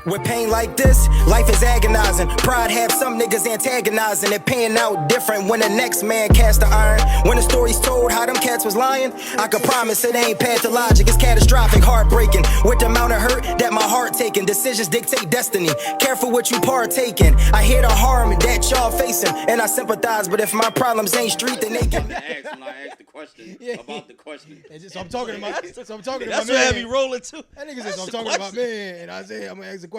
With pain like this, life is agonizing. Pride have some niggas antagonizing. It paying out different when the next man cast the iron. When the story's told how them cats was lying, I can promise it ain't pathologic. It's catastrophic, heartbreaking. With the amount of hurt that my heart taking. Decisions dictate destiny. Careful what you partake in. I hear the harm that y'all facing, and I sympathize. But if my problems ain't street, then they can. When I asked the question about the question. So I'm talking about. That's what had me rolling too. That nigga said, so I'm talking about man, and I said I'm gonna ask a question.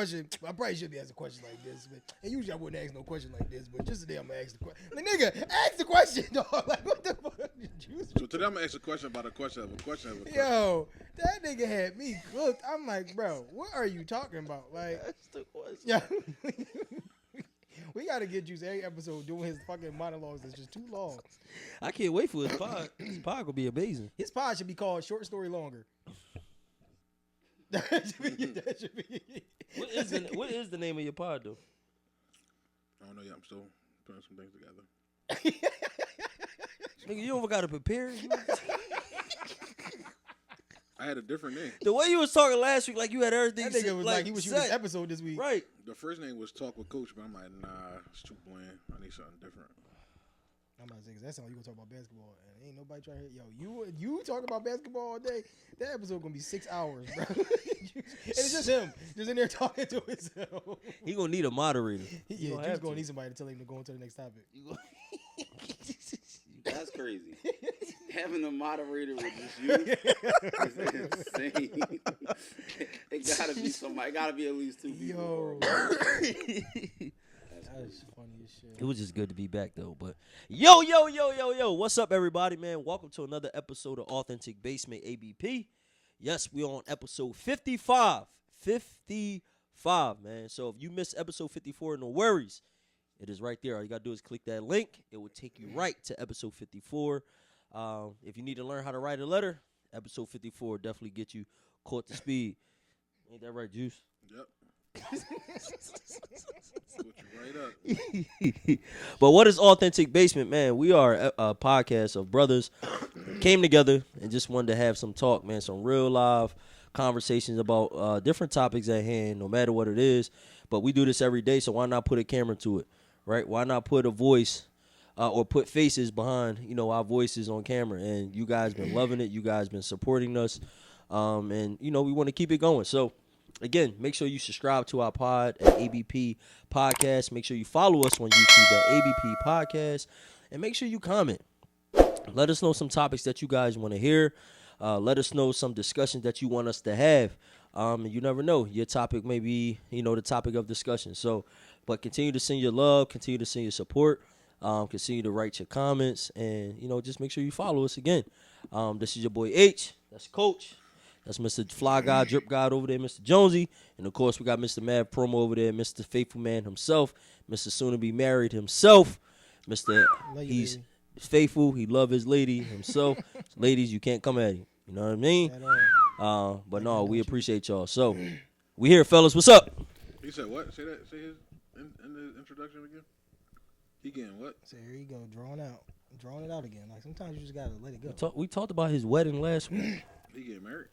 I probably should be asking a question like this, and usually I wouldn't ask no question like this, but just today I'm gonna ask the question. Like, nigga, ask the question, dog. Like, what the fuck did you? So today I'm gonna ask a question about a question of a question of a question. Yo, that nigga had me cooked. I'm like, bro, what are you talking about? Like, That's the question. yeah. We gotta get Juice every episode doing his fucking monologues. It's just too long. I can't wait for his pod. His pod gonna be amazing. His pod should be called Short Story Longer. That should be. What is the name of your pod though? I don't know yet. I'm still putting some things together. Nigga, you don't gotta prepare. I had a different name. The way you was talking last week, like you had everything. That nigga was like he was shooting this set. episode this week. Right. The first name was Talk with Coach, but I'm like, nah, it's too bland. I need something different. I'm about to say, 'cause that sounds like you gonna talk about basketball, and ain't nobody trying to hear. Yo, you talk about basketball all day. That episode gonna be 6 hours, bro. And it's just him, just in there talking to himself. He gonna need a moderator. Yeah, Juice gonna need somebody to tell him to go into the next topic. That's crazy. Having a moderator with just you is insane. It gotta be somebody. It gotta be at least two people. Yo, That's funny as shit. It was just good to be back though. But yo, what's up, everybody, man? Welcome to another episode of Authentic Basement ABP. Yes, we're on episode 55. 55, man. So if you missed episode 54, no worries. It is right there. All you got to do is click that link. It will take you right to episode 54. If you need to learn how to write a letter, episode 54 definitely get you caught to speed. Ain't that right, Juice? Yep. Put you right up. But what is Authentic Basement, man? We are a podcast of brothers came together and just wanted to have some talk, man, some real live conversations about different topics at hand, no matter what it is. But we do this every day, so why not put a camera to it, right? Why not put a voice or put faces behind, our voices on camera? And you guys been loving it. You guys been supporting us. And, we want to keep it going. So, again, make sure you subscribe to our pod at ABP Podcast. Make sure you follow us on YouTube at ABP Podcast. And make sure you comment. Let us know some topics that you guys want to hear. Let us know some discussions that you want us to have. And you never know. Your topic may be, the topic of discussion. So, but continue to send your love. Continue to send your support. Continue to write your comments. And, just make sure you follow us again. This is your boy H. That's Coach. That's Mr. Fly Guy, Drip God over there, Mr. Jonesy. And, of course, we got Mr. Mad Promo over there, Mr. Faithful Man himself, Mr. Soon-to-be Married himself. He's faithful. He love his lady himself. Ladies, you can't come at him. You know what I mean? But no, we appreciate y'all. So, we here, fellas. What's up? He said what? Say that. Say his in the introduction again. He getting what? So here you go, drawing it out again. Like sometimes you just gotta let it go. We talked about his wedding last week. He getting married.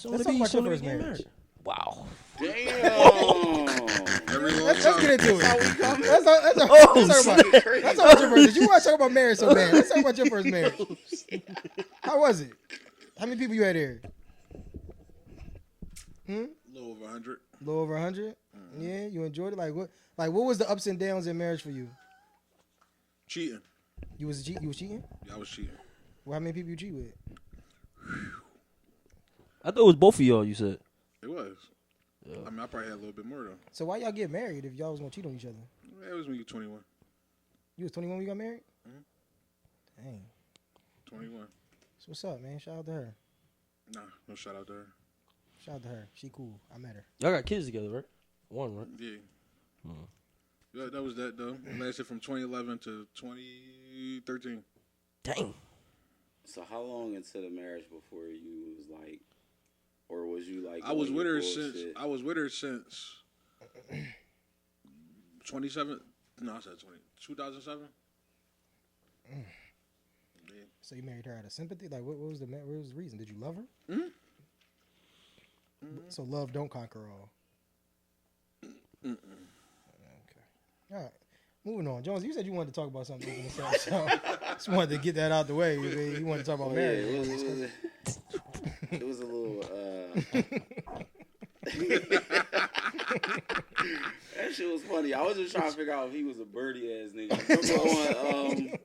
Let's talk about your first marriage. Wow. Damn. Let's get into it. Let's talk about your first. You want to talk about marriage so bad? Let's talk about your first marriage. How was it? How many people you had there? A little over 100. A little over 100. Yeah, you enjoyed it. Like what? Like what was the ups and downs in marriage for you? Cheating. You was cheating? Yeah, I was cheating. Well, how many people you cheat with? I thought it was both of y'all. You said it was. Yeah. I mean, I probably had a little bit more though. So why y'all get married if y'all was gonna cheat on each other? It was when you were 21. You was 21 when you got married? Dang. 21. So what's up, man? Shout out to her. Nah, no shout out to her. Shout out to her. She cool. I met her. Y'all got kids together, right? One, right? Yeah. Yeah, that was that though. It lasted from 2011 to 2013. Dang. So how long into the marriage before you was like, or was you like? I was with her since 27. No, I said 2007. Yeah. So you married her out of sympathy? Like, what was the reason? Did you love her? Mm-hmm. So love don't conquer all. Moving on, Jones. You said you wanted to talk about something. So just wanted to get that out the way. You wanted to talk about marriage. It was a little. That shit was funny. I was just trying to figure out if he was a birdie ass nigga. Remember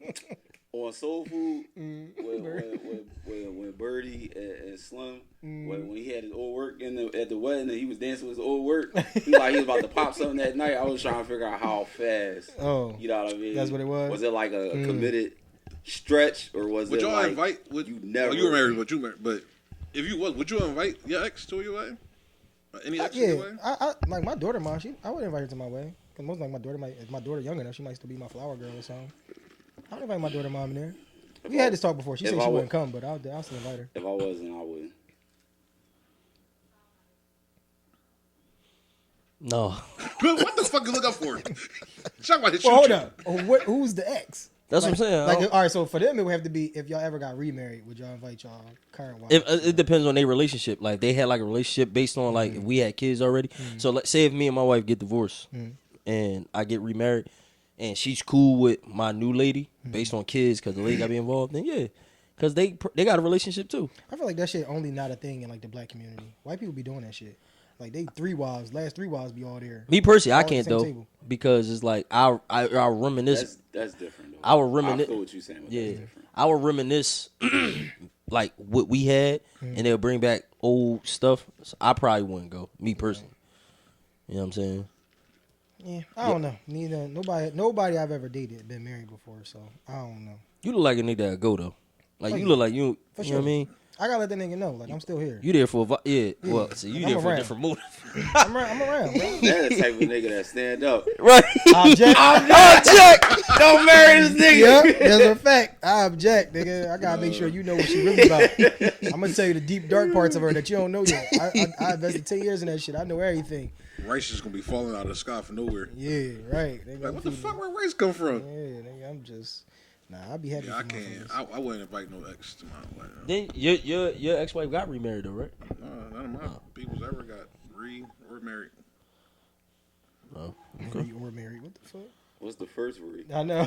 on Soul Food when Birdie and Slim when he had his old work at the wedding and he was dancing with his old work. He was about to pop something that night. I was trying to figure out how fast. Oh, you know what I mean? That's what it was. Was it like a committed stretch or was would it y'all like invite? you never? You were married, but if you would you invite your ex to your wedding? Any ex to your wedding? I like my daughter, mom. I would invite her to my wedding. Cause most like my daughter if my daughter young enough, she might still be my flower girl or something. I would invite my daughter, mom in there. We had this talk before. She said she wouldn't come, but I'll still invite her. If I wasn't, I wouldn't. No. What the fuck you look up for? Talk about his Hold up. Who's the ex? That's what I'm saying. All right, so for them, it would have to be if y'all ever got remarried. Would y'all invite y'all current wives? It depends on their relationship. Like they had like a relationship based on like if we had kids already. So let's say if me and my wife get divorced and I get remarried and she's cool with my new lady based on kids because the lady got to be involved, then yeah, because they got a relationship too. I feel like that shit only not a thing in like the black community. White people be doing that shit. Like they last three wives be all there. Me personally, I All at the can't same though table. because it's like I reminisce. That's different. Though. I would reminisce. I feel what you're saying. But Yeah, that's different. I would reminisce like what we had, and they'll bring back old stuff. So I probably wouldn't go. Me personally, you know what I'm saying? Yeah, I don't know. Neither nobody I've ever dated been married before, so I don't know. You look like a nigga that go though. Like Oh, you yeah. look like you. For You sure. know what I mean? I gotta let that nigga know, like I'm still here. You there for Well, see, you I'm there for a around. different motive, I'm around, bro. That's the type of nigga that stand up. right? Object. Don't marry this nigga. Yep, that's a fact. I object, nigga. I gotta make sure you know what she really about. I'm gonna tell you the deep dark parts of her that you don't know yet. I invested 10 years in that shit. I know everything. Rice is gonna be falling out of the sky from nowhere. Yeah, right. Nigga, Like, what the fuck? Where rice come from? Yeah, nigga, I'm just. Nah, I'll be happy. Yeah, I for can't. motherfuckers. I wouldn't invite no ex to my wedding. Then your ex-wife got remarried though, right? None of my people's ever got or married. Oh, Or married. What the fuck? What's the first word? I know.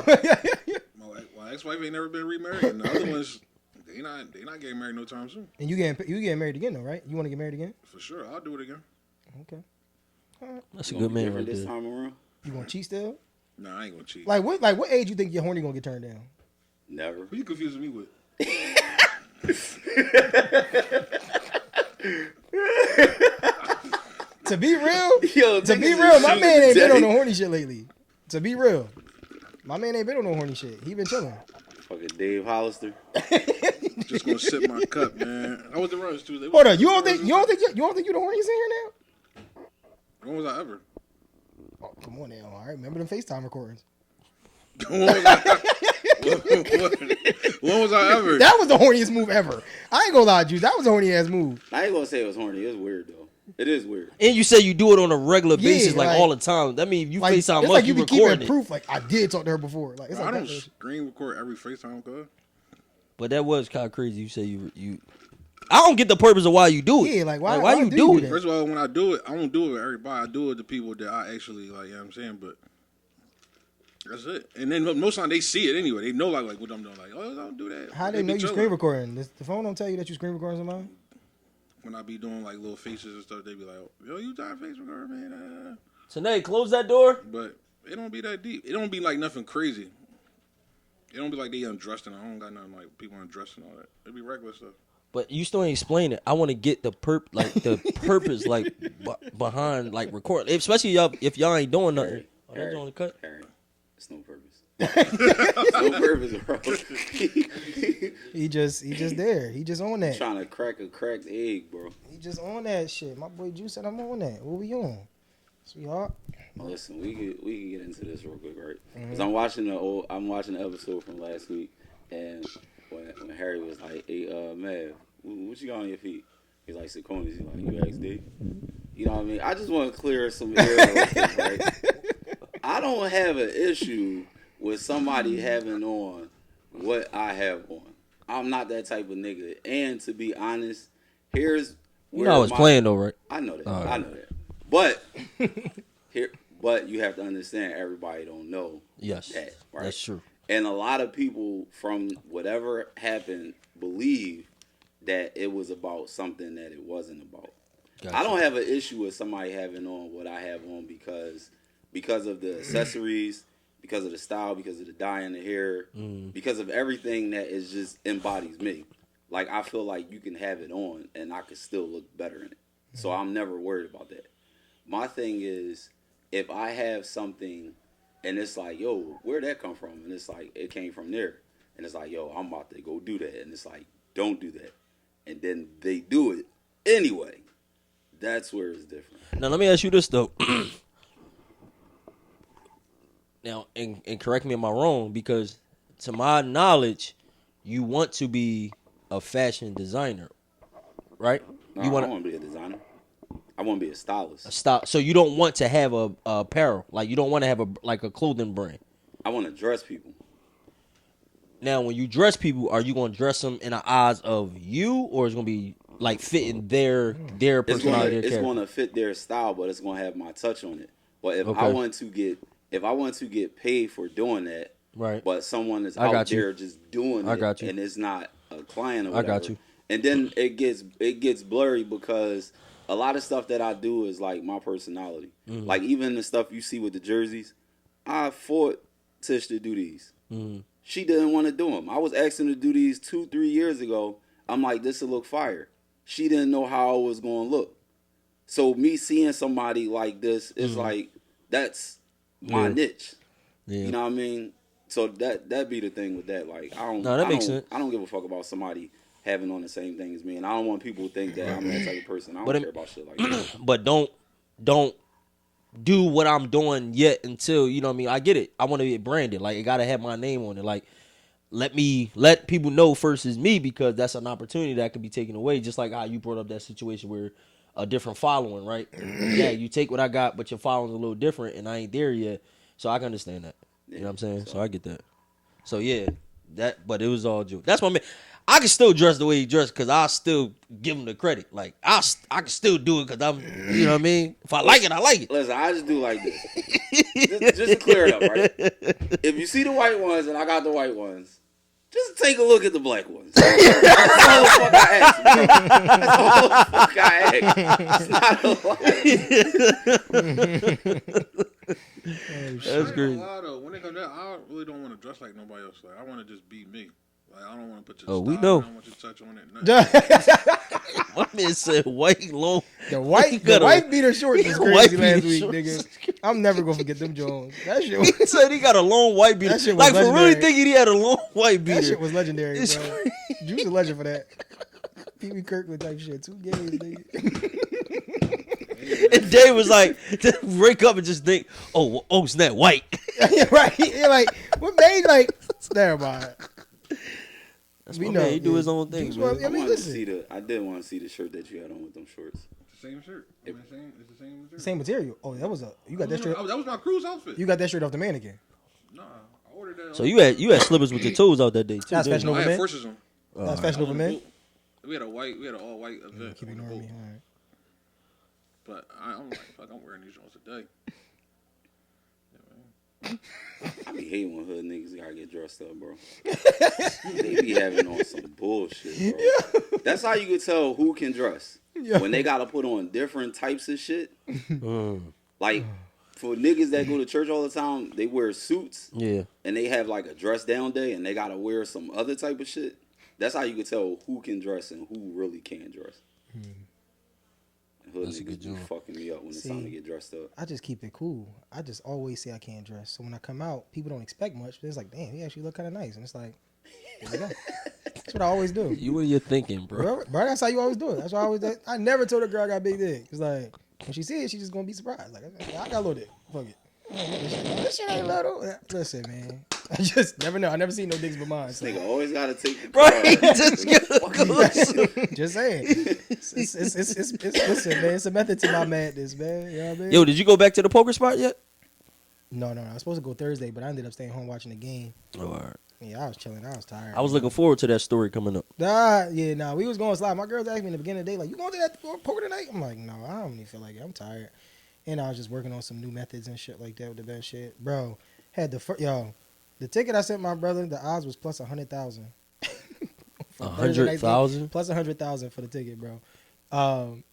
My ex-wife ain't never been remarried, and the other ones, they not getting married no time soon. And you getting married again though, right? You want to get married again? For sure, I'll do it again. Okay. that's a Gonna good be man different right this there. time around? You gonna cheat still? Nah, I ain't gonna cheat. Like what age you think your horny gonna get turned down? Never. Who you confusing me with? To be real, Yo, to be niggas real, is my shooting man ain't been on Teddy. no horny shit lately. To be real, my man ain't been on no horny shit. He been chilling. Fucking Dave Hollister. Just gonna sip my cup, man. I was the runs Tuesday. Hold on, you don't think you the horniest in here now? When was I ever? Oh, come on now. All right, remember them FaceTime recordings. When was I, when was I ever? That was the horniest move ever. I ain't gonna lie to you. That was a horny ass move. I ain't gonna say it was horny. It's weird though. It is weird. And you say you do it on a regular Yeah, basis, like like- all the time. That means you Like FaceTime it's much, like you you be recording keeping it. proof. Like I did talk to her before. Like it's I like don't that. screen record every FaceTime call. But that was kind of crazy. You say you. I don't get the purpose of why you do it. Yeah, like, why you do do you it? do that? First of all, when I do it, I don't do it with everybody. I do it with the people that I actually like. You know what I'm saying? But that's it. And then most of the time they see it anyway. They know like what I'm doing. Like, oh, don't do that. How They they be know you chilling. screen recording? The phone don't tell you that you screen recording somebody? When I be doing like little faces and stuff, they be like, "Yo, you got face record, man." Tonight, close that door. But it don't be that deep. It don't be like nothing crazy. It don't be like they undressed and I don't got nothing like people undressed and all that. It be regular stuff. But you still ain't explain it. I want to get the purpose like behind like recording, especially if y'all ain't doing nothing. Oh, that's on the cut. Harry, it's no purpose. It's no purpose, bro. He just there. He just on that. Trying to crack a cracked egg, bro. He just on that shit. My boy Juice said I'm on that. What we on? Sweetheart. Listen, we can get into this real quick, right? Because I'm watching the episode from last week, and when Harry was like, "Hey, Mav, what you got on your feet?" He's like, "Saucony's." He's like, "You XD." You know what I mean? I just want to clear some air, real quick, right? I don't have an issue with somebody having on what I have on. I'm not that type of nigga. And to be honest, here's You know I was playing though, right? I know that. All right. I know that. But But you have to understand, everybody don't know Yes, that, right? that's true. And a lot of people from whatever happened believe that it was about something that it wasn't about. Gotcha. I don't have an issue with somebody having on what I have on because of the accessories, because of the style, because of the dye in the hair, because of everything that is just embodies me. Like, I feel like you can have it on and I could still look better in it. So I'm never worried about that. My thing is, if I have something and it's like, yo, where'd that come from? And it's like, it came from there. And it's like, yo, I'm about to go do that. And it's like, don't do that. And then they do it anyway. That's where it's different. Now, let me ask you this, though. Now, and correct me if I'm wrong, because to my knowledge, you want to be a fashion designer, right? No, You I want don't want to be a designer. I want to be a stylist. style. So you don't want to have a apparel, like you don't want to have a clothing brand. I want to dress people. Now, when you dress people, are you going to dress them in the eyes of you, or is it going to be like fitting their personality? It's going to fit their style, but it's going to have my touch on it. But if Okay. I want to get paid for doing that, Right. but someone is I out got you. there just doing I it, got you. and it's not a client or I whatever. got you. And then it gets blurry because a lot of stuff that I do is like my personality. Mm-hmm. Like even the stuff you see with the jerseys, I fought Tish to do these. Mm-hmm. She didn't want to do them. I was asking her to do these 2-3 years ago. I'm like, this will look fire. She didn't know how it was going to look. So me seeing somebody like this is like, that's my niche. Yeah. You know what I mean? So that be the thing with that. Like I don't. No, that I makes don't, sense. I don't give a fuck about somebody having on the same thing as me, and I don't want people to think that I'm that type of person. I don't But care about shit like that. But don't do what I'm doing yet until, you know what I mean? I get it. I want to be branded. Like, it got to have my name on it. Like, let people know first is me, because that's an opportunity that could be taken away. Just like how you brought up that situation where a different following, right? Yeah, you take what I got, but your following's a little different, and I ain't there yet. So I can understand that. You know what I'm saying? So I get that. So yeah, but it was all joke. That's what I mean. I can still dress the way he dressed because I still give him the credit. Like I can still do it because I'm, you know what I mean. If I like it, I like it. Listen, I just do like this. just to clear it up, right? If you see the white ones and I got the white ones, just take a look at the black ones. That's all the fuck I asked, bro. That's all the fuck I asked. It's not a lie. That's great. When it comes to that, I really don't want to dress like nobody else. Like I want to just be me. Like I don't want to put your Oh, style. we know. I don't want your touch on it. My man said white long. The white beater shorts was White crazy last beater week, shorts. nigga. I'm never gonna forget them Jones. That shit was, He said he got a long white beater. That shit was Like, for really legendary. thinking he had a long white beater. that shit was legendary, It's bro. Juice a legend for that. Pee Wee Kirkland type shit. 2 games, nigga. And Dave was like, to wake up and just think, oh, snap, white. Yeah, right. You're like, what made like? Never mind. That's We my know, man. He do yeah. his own thing, Juice man. was- I mean, listen. I did want to see the shirt that you had on with them shorts. It's the same shirt. It's the same material. Same material. Oh, that was you got that shirt. That was my cruise outfit. You got that shirt off the mannequin. Nah, I ordered that. So you had slippers with your toes out that day, too. That's didn't Fashion you? Over I had Men? forces on. That's Fashion Over Men. We had an all white event. Keep on the ignoring me. boat. All right. But I'm like, fuck, I'm wearing these joints today. I be hating when hood niggas gotta get dressed up, bro. They be having on some bullshit, bro. That's how you can tell who can dress. Yeah. When they gotta put on different types of shit. Like, for niggas that go to church all the time, they wear suits. Yeah. And they have like a dress down day and they gotta wear some other type of shit. That's how you can tell who can dress and who really can't dress. Hood That's a good niggas be job. fucking me up when it's time to get dressed up. I just keep it cool. I just always say I can't dress. So when I come out, people don't expect much. But it's like, damn, he actually look kind of nice. And it's like, there we go. That's what I always do. You and your thinking, bro. Bro, that's how you always do it. That's why I always do. I never told a girl I got big dick. It's like, when she see it, she's just going to be surprised. Like, I got a little dick. Fuck it. This shit ain't little. Listen, man. I just never know. I never seen no dicks but mine. So. Nigga always gotta take the Right? card. Just get close. Just saying. It's listen, man. It's a method to my madness, man. You know what I mean? Yo, did you go back to the poker spot yet? No. I was supposed to go Thursday, but I ended up staying home watching the game. Oh, all right. Yeah, I was chilling. I was tired. I was looking forward to that story coming up. We was going slide. My girls asked me in the beginning of the day, like, you going to that poker tonight? I'm like, no, I don't even feel like it. I'm tired. And I was just working on some new methods and shit like that with the bet shit. Bro, had the ticket I sent my brother, the odds was plus 100,000. 100,000? Plus 100,000 for the ticket, bro.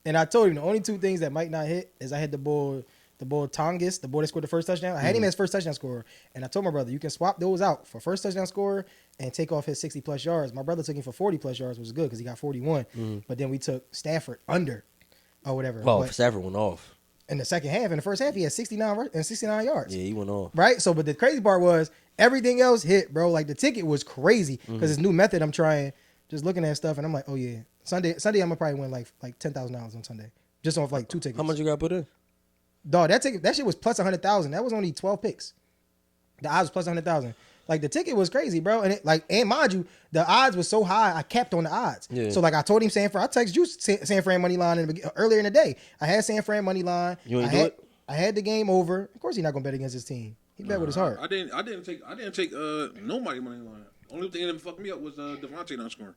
And I told him the only two things that might not hit is I had the boy Tongas, the boy that scored the first touchdown. I had him as first touchdown scorer. And I told my brother, you can swap those out for first touchdown scorer and take off his 60-plus yards. My brother took him for 40-plus yards, which was good because he got 41. But then we took Stafford under or whatever. Oh, But Stafford went off. in the second half, in the first half, he had 69 yards. Yeah, he went off. Right? So, but the crazy part was everything else hit, bro. Like, the ticket was crazy because this new method I'm trying, just looking at stuff, and I'm like, oh, yeah. Sunday, I'm going to probably win like $10,000 on Sunday. Just off like 2 tickets. How much you got put in? Dog, that shit was plus 100,000. That was only 12 picks. The odds was plus 100,000. Like, the ticket was crazy, bro. And mind you, the odds was so high, I capped on the odds. Yeah. So, like, I told him San Fran. I texted you San Fran money line earlier in the day. I had San Fran money line. You ain't do it? I had the game over. Of course, he's not gonna bet against his team. He bet with his heart. I didn't take nobody money line. Only thing that fucked me up was Devontae not scoring.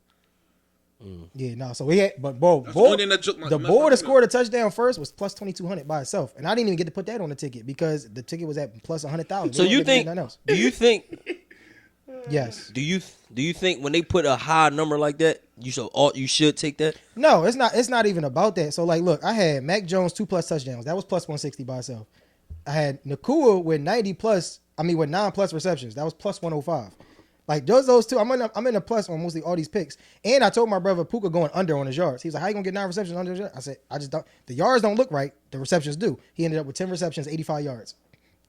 Yeah, no. So we had, but bro, That's the only thing that took my- the messed boy my that shit scored a touchdown first was plus 2,200 by itself, and I didn't even get to put that on the ticket because the ticket was at plus 100,000. So you think? Do you think? Yes. Do you think when they put a high number like that, you should take that? No, it's not. It's not even about that. So like, look, I had Mac Jones 2+ touchdowns. That was plus 160 by itself. I had Nakua with 9+ receptions. That was plus 105. Like those two, I'm in a plus on mostly all these picks. And I told my brother Puka going under on his yards. He was like, "How you gonna get 9 receptions under his yards?" I said, "I just don't. The yards don't look right. The receptions do." He ended up with 10 receptions, 85 yards.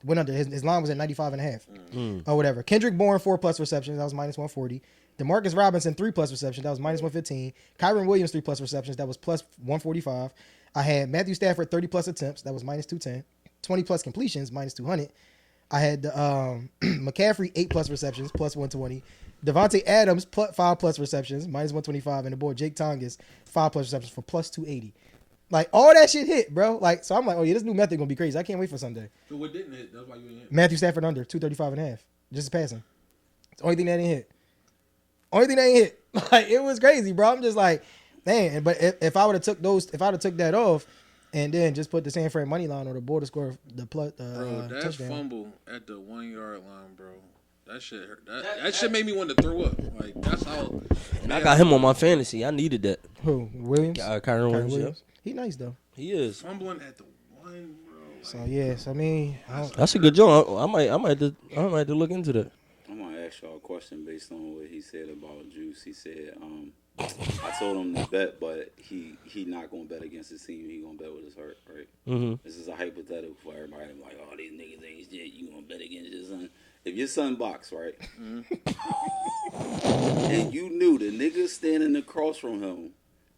Went under. His line was at 95.5 or whatever. Kendrick Bourne 4+ receptions. That was minus 140. DeMarcus Robinson 3+ receptions. That was minus 115. Kyron Williams 3+ receptions. That was plus 145. I had Matthew Stafford 30+ attempts. That was minus 210. 20+ completions minus 200. I had McCaffrey 8+ receptions plus 120. Devontae Adams 5+ receptions minus 125, and the boy Jake Tongas 5+ receptions for plus 280. Like all that shit hit, bro. Like so, I'm like, oh yeah, this new method gonna be crazy. I can't wait for Sunday. So what didn't hit? That's why you didn't hit. Matthew Stafford under 235.5, just passing. It's the only thing that didn't hit. Only thing that ain't hit. Like it was crazy, bro. I'm just like, man. But if I would have took that off. And then just put the San Fran money line or the border score, the Bro, that touchdown. fumble at the 1 yard line, bro. That shit hurt. That shit made me want to throw up. Like that's how. And I got him on my fantasy. I needed that. Who? Williams? Kyron Williams. He nice though. He is. Fumbling at the 1, bro. So yes, I mean, That's a good job. I might have to look into that. I'm gonna ask y'all a question based on what he said about Juice. He said, I told him to bet, but he not gonna bet against his team. He gonna bet with his heart, right? Mm-hmm. This is a hypothetical for everybody. I'm like, oh, these niggas ain't shit. You gonna bet against your son? If your son box, right, and you knew the nigga standing across from him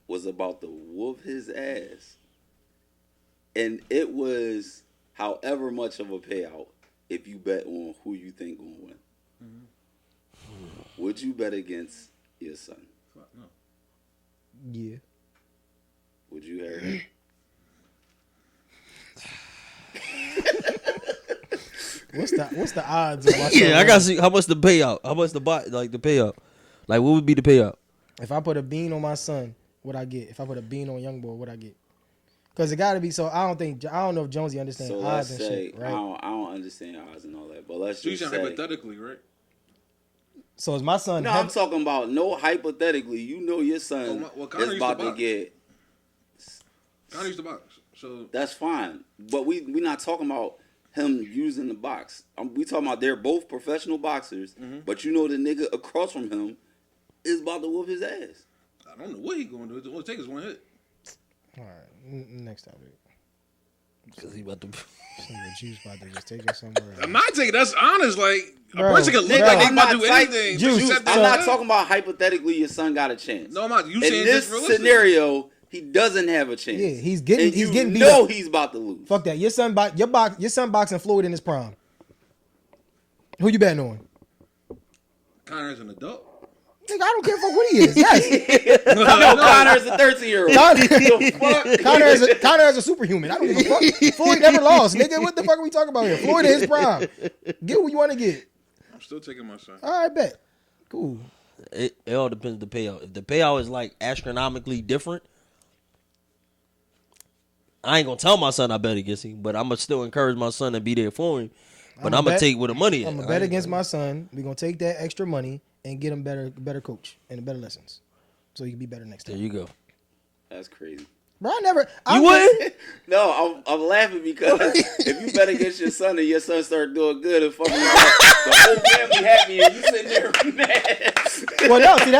was about to whoop his ass, and it was however much of a payout if you bet on who you think gonna win. Would you bet against your son? Fuck no. yeah. Would you, Harry? What's the odds of my Yeah, I gotta see how much the payout. How much the payout? Like what would be the payout? If I put a bean on my son, what I get? If I put a bean on young boy, what I get? Because it got to be. So I don't know if Jonesy understands So odds let's and say shit, right? I don't understand odds and all that, but let's So you just saying say. hypothetically, right? So is my son? No, I'm talking about no hypothetically. You know your son Connor is used about to to box. get. Connor used to box, so That's fine, but we not talking about him using the box. We talking about they're both professional boxers, but you know the nigga across from him is about to whoop his ass. I don't know what he going to do. All it takes is one hit. All right, next topic. Because he about to. Juice about to just take it somewhere. I'm not taking. That's honest. Like Bro, a person can look bro, like they I'm about to not do like- anything. Juice, but you said that- I'm not talking about hypothetically your son got a chance. No, I'm not. You In saying this this realistic. scenario, he doesn't have a chance. Yeah, he's getting beat know up. he's about to lose. Fuck that. Your son boxing Floyd in his prime. Who you betting on? Connor is an adult. Nigga, I don't care fuck what he is. Yes. No, Connor's a 13-year-old. Connor is a superhuman. I don't give a fuck. Floyd never lost, nigga. What the fuck are we talking about here? Floyd in his prime. Get who you want to get. I'm still taking my son. All right, bet. Cool. It all depends on the payout. If the payout is like astronomically different, I ain't gonna tell my son I bet against him, but I'm gonna still encourage my son to be there for him. But I'm gonna take where the money at. I'm gonna bet against my son. We're gonna take that extra money and get him better coach and better lessons, so he can be better next time. There you go. That's crazy. Bro, I You wouldn't? No, I'm laughing because if you bet against your son and your son start doing good and fucking the whole family happy and you sitting there mad. Well, no, see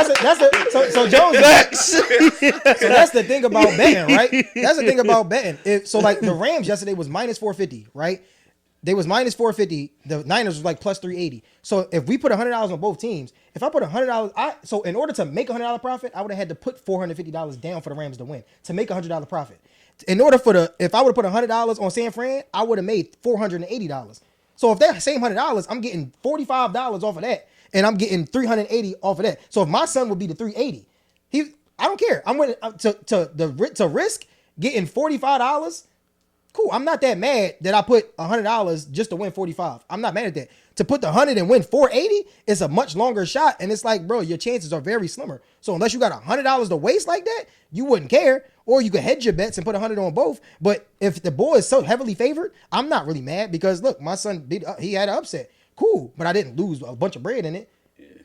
so Jones. So that's the thing about betting, right? That's the thing about betting. Like the Rams yesterday was minus 450, right? They was minus 450. The Niners was like plus 380. So if we put $100 on both teams, if I put $100, so in order to make $100 profit, I would have had to put $450 down for the Rams to win to make $100 profit. In order if I would have put $100 on San Fran, I would have made $480. So if that same $100, I'm getting $45 off of that, and I'm getting $380 off of that. So if my son would be the 380, I don't care. I'm willing to risk getting $45. Cool. I'm not that mad that I put $100 just to win 45. I'm not mad at that. To put the 100 and win 480 is a much longer shot, and it's like, bro, your chances are very slimmer. So unless you got $100 to waste like that, you wouldn't care. Or you could hedge your bets and put 100 on both. But if the boy is so heavily favored, I'm not really mad because look, my son he had an upset. Cool, but I didn't lose a bunch of bread in it.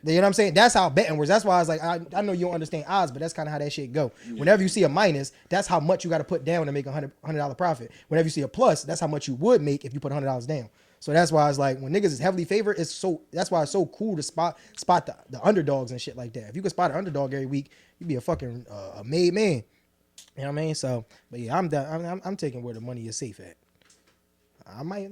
You know what I'm saying? That's how betting works. That's why I was like, I know you don't understand odds, but that's kind of how that shit go. Whenever you see a minus, that's how much you got to put down to make $100 profit. Whenever you see a plus, that's how much you would make if you put $100 down. So that's why I was like, when niggas is heavily favored, that's why it's so cool to spot the underdogs and shit like that. If you could spot an underdog every week, you'd be a fucking a made man. You know what I mean? So, but yeah, I'm taking where the money is safe at. I might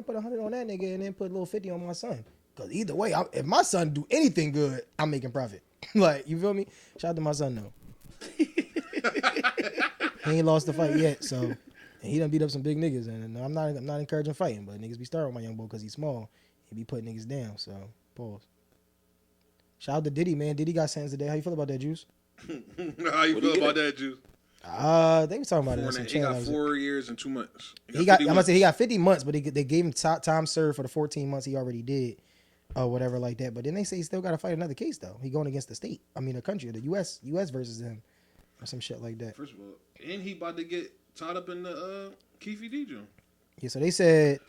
put 100 on that nigga and then put a little 50 on my son. Because either way, if my son do anything good, I'm making profit. Like, you feel me? Shout out to my son, though. He ain't lost the fight yet, so. And he done beat up some big niggas. And I'm not encouraging fighting, but niggas be starting with my young boy because he's small. He be putting niggas down, so pause. Shout out to Diddy, man. Diddy got sentenced today. How you feel about that, Juice? How you feel about that, Juice? They was talking about it. He got 4 years and 2 months. I'm gonna say he got 50 months, but they gave him time served for the 14 months he already did. Or whatever like that. But then they say he still got to fight another case, though. He going against the state. I mean, the country, the U.S. versus him. Or some shit like that. First of all, and he about to get tied up in the Keefe D joint. Yeah, so they said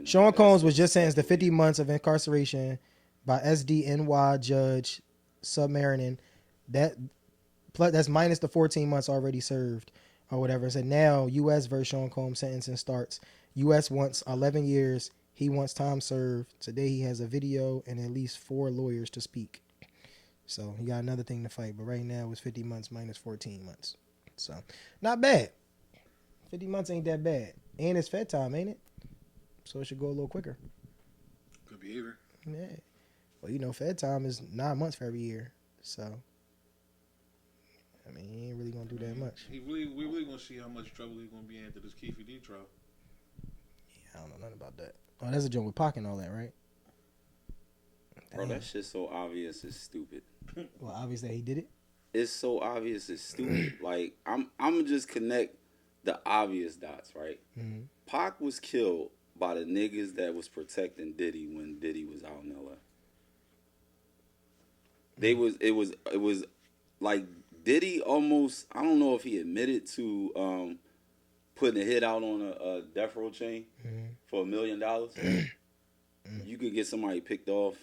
Sean Combs was just sentenced to 50 months of incarceration by SDNY Judge Submarinin. That's minus the 14 months already served or whatever. It said now U.S. versus Sean Combs sentencing starts. U.S. wants 11 years. He wants time served. Today he has a video and at least 4 lawyers to speak. So he got another thing to fight. But right now it's 50 months minus 14 months. So not bad. 50 months ain't that bad. And it's Fed time, ain't it? So it should go a little quicker. Good behavior. Yeah. Well, you know, Fed time is 9 months for every year. So, I mean, he ain't really going to do that much. We really going to see how much trouble he's going to be in after this Keefe D trial. Yeah, I don't know nothing about that. Oh, that's a joint with Pac and all that, right? Bro, that shit's so obvious it's stupid. Well, obvious that he did it. It's so obvious it's stupid. Like, I'm gonna just connect the obvious dots, right? Mm-hmm. Pac was killed by the niggas that was protecting Diddy when Diddy was out in LA. It was like Diddy almost, I don't know if he admitted to putting a hit out on a death row chain for $1 million. You could get somebody picked off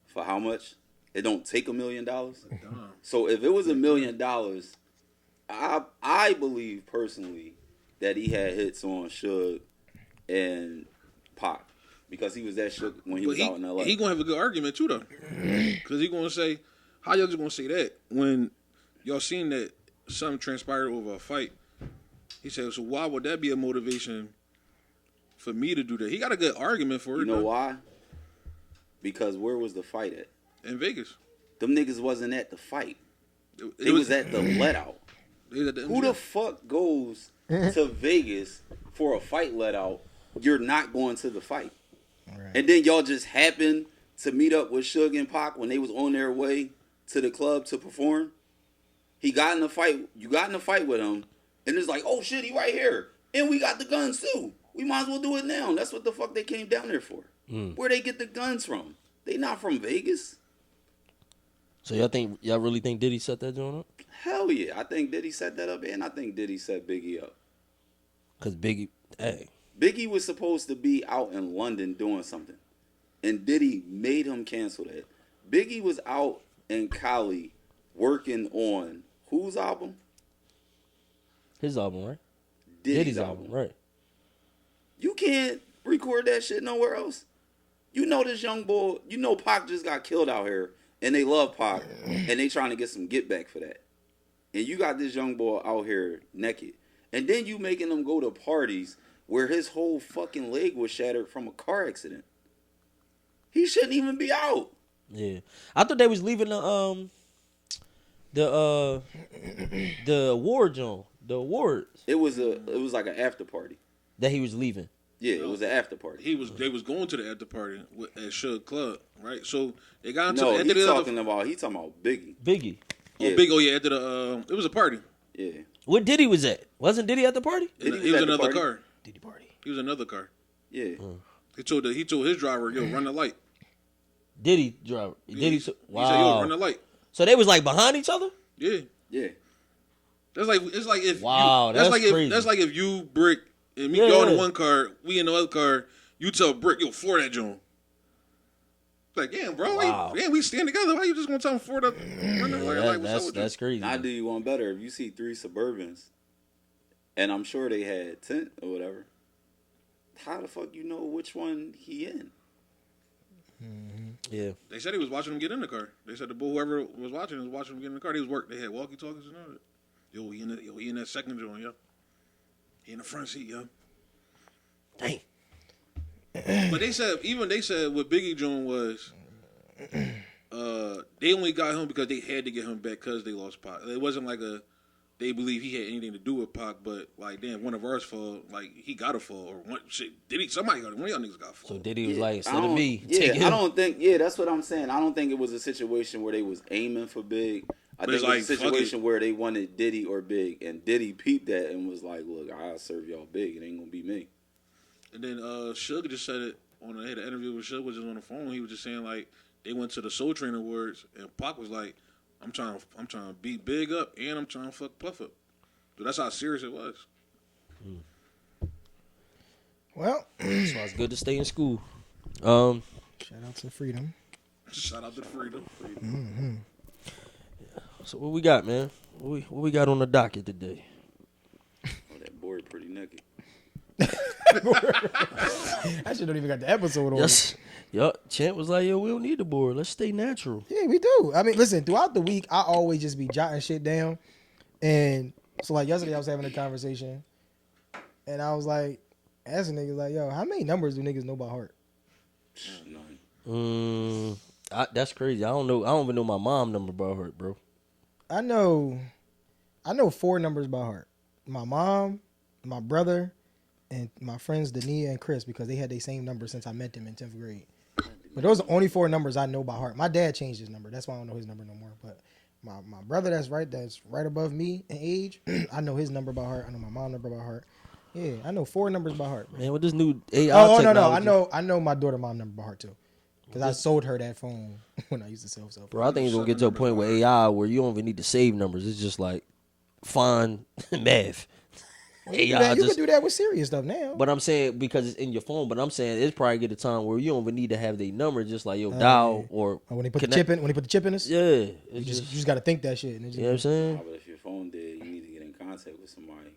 for how much? It don't take $1 million. So if it was $1 million, I believe personally that he had hits on Suge and Pac because he was that shook when he was out in LA. He gonna have a good argument too though, because he gonna say, how y'all just gonna say that when y'all seen that something transpired over a fight? He said, so why would that be a motivation for me to do that? He got a good argument for it. You know why? Because where was the fight at? In Vegas. Them niggas wasn't at the fight. They was at the let out. Who the fuck goes to Vegas for a fight let out? You're not going to the fight. Right. And then y'all just happened to meet up with Suge and Pac when they was on their way to the club to perform. He got in a fight. You got in a fight with him. And it's like, oh shit, he right here. And we got the guns too. We might as well do it now. That's what the fuck they came down there for. Where they get the guns from? They not from Vegas. So y'all really think Diddy set that joint up? Hell yeah. I think Diddy set that up, and I think Diddy set Biggie up. Cause Biggie, hey, Biggie was supposed to be out in London doing something, and Diddy made him cancel that. Biggie was out in Cali working on whose album? his album, right? Diddy's album. right? You can't record that shit nowhere else. You know this young boy, you know Pac just got killed out here, and they love Pac, and they trying to get some get back for that. And you got this young boy out here naked. And then you making him go to parties where his whole fucking leg was shattered from a car accident. He shouldn't even be out. Yeah, I thought they was leaving the award joint, the awards It was like an after party. that he was leaving. Yeah, it was an after party. They was going to the after party at Suge Club, right? So they got into No, the end of he's the talking about Biggie. Biggie. Yeah. After the it was a party. Yeah. What Diddy was at? Wasn't Diddy at the party? Diddy He was was at the another party? car. Diddy party. He was another car. Yeah. He told his driver, "Yo, run the light." Diddy driver. Diddy. He said, "Yo, Wow. run the light." So they was like behind each other. Yeah. Yeah. It's like if Wow, that's that's like crazy. if that's like if you Brick and me Yeah, y'all in yeah. one car, we in the other car. You tell Brick, "Yo, floor that joint." It's like, damn, bro, Wow. we stand together. Why you just gonna tell him floor that? Run the light? Like, what's up with That's crazy. I do you one better. If you see 3 Suburbans, and I'm sure they had tent or whatever, how the fuck you know which one he in? Yeah. They said he was watching him get in the car. They said whoever was watching him get in the car. They was work. They had walkie talkies and all that. Yo, he in that second joint, yo. He in the front seat, yo. Dang. But they said what Biggie joint was, they only got him because they had to get him back because they lost Pac. It wasn't like they believe he had anything to do with Pac, but like damn, one of ours fall, like he got to fall or one shit. Somebody got it. One of y'all niggas got to fall. So Diddy was like, I instead of don't- me, yeah, take him. I don't think. Yeah, that's what I'm saying. I don't think it was a situation where they was aiming for Big. I But think it's it was like, a fuck situation where they wanted Diddy or Big, and Diddy peeped that and was like, "Look, I'll serve y'all Big. It ain't gonna be me." And then Suge just said it they had an interview with Suge, was just on the phone. He was just saying like they went to the Soul Train Awards and Pac was like, I'm trying to beat Big up and I'm trying to fuck Puff up. So that's how serious it was. Well, That's why it's good to stay in school. shout out to Freedom. Shout out to Freedom. So what we got, man? What we got on the docket today? Oh, that boy pretty naked. I should don't even got the episode on. Yes. Yup. Champ was like, yo, we don't need the board. Let's stay natural. Yeah, we do. I mean, listen, throughout the week, I always just be jotting shit down. And so, like, yesterday I was having a conversation. And I was like, asking niggas, like, yo, how many numbers do niggas know by heart? None. That's crazy. I don't know. I don't even know my mom number by heart, bro. I know 4 numbers by heart. My mom, my brother, and my friends Dania and Chris, because they had the same number since I met them in 10th grade. But those are the only 4 numbers I know by heart. My dad changed his number. That's why I don't know his number no more. But my brother that's right above me in age, I know his number by heart. I know my mom's number by heart. Yeah, I know 4 numbers by heart. Bro. Man, with this new AI Oh, no. technology. I know my daughter mom's number by heart too. Because I sold her that phone when I used to sell stuff. Bro, I think it's going to get to a point with AI where you don't even need to save numbers. It's just like fine math. You can do that with serious stuff now. But I'm saying because it's in your phone. But I'm saying it's probably get a time where you don't even need to have their number. Just like yo dial or when they put connect. the chip in, this, Yeah, you it's just got to think that shit. And it just, you know what I'm saying. Nah, but if your phone dead, you need to get in contact with somebody.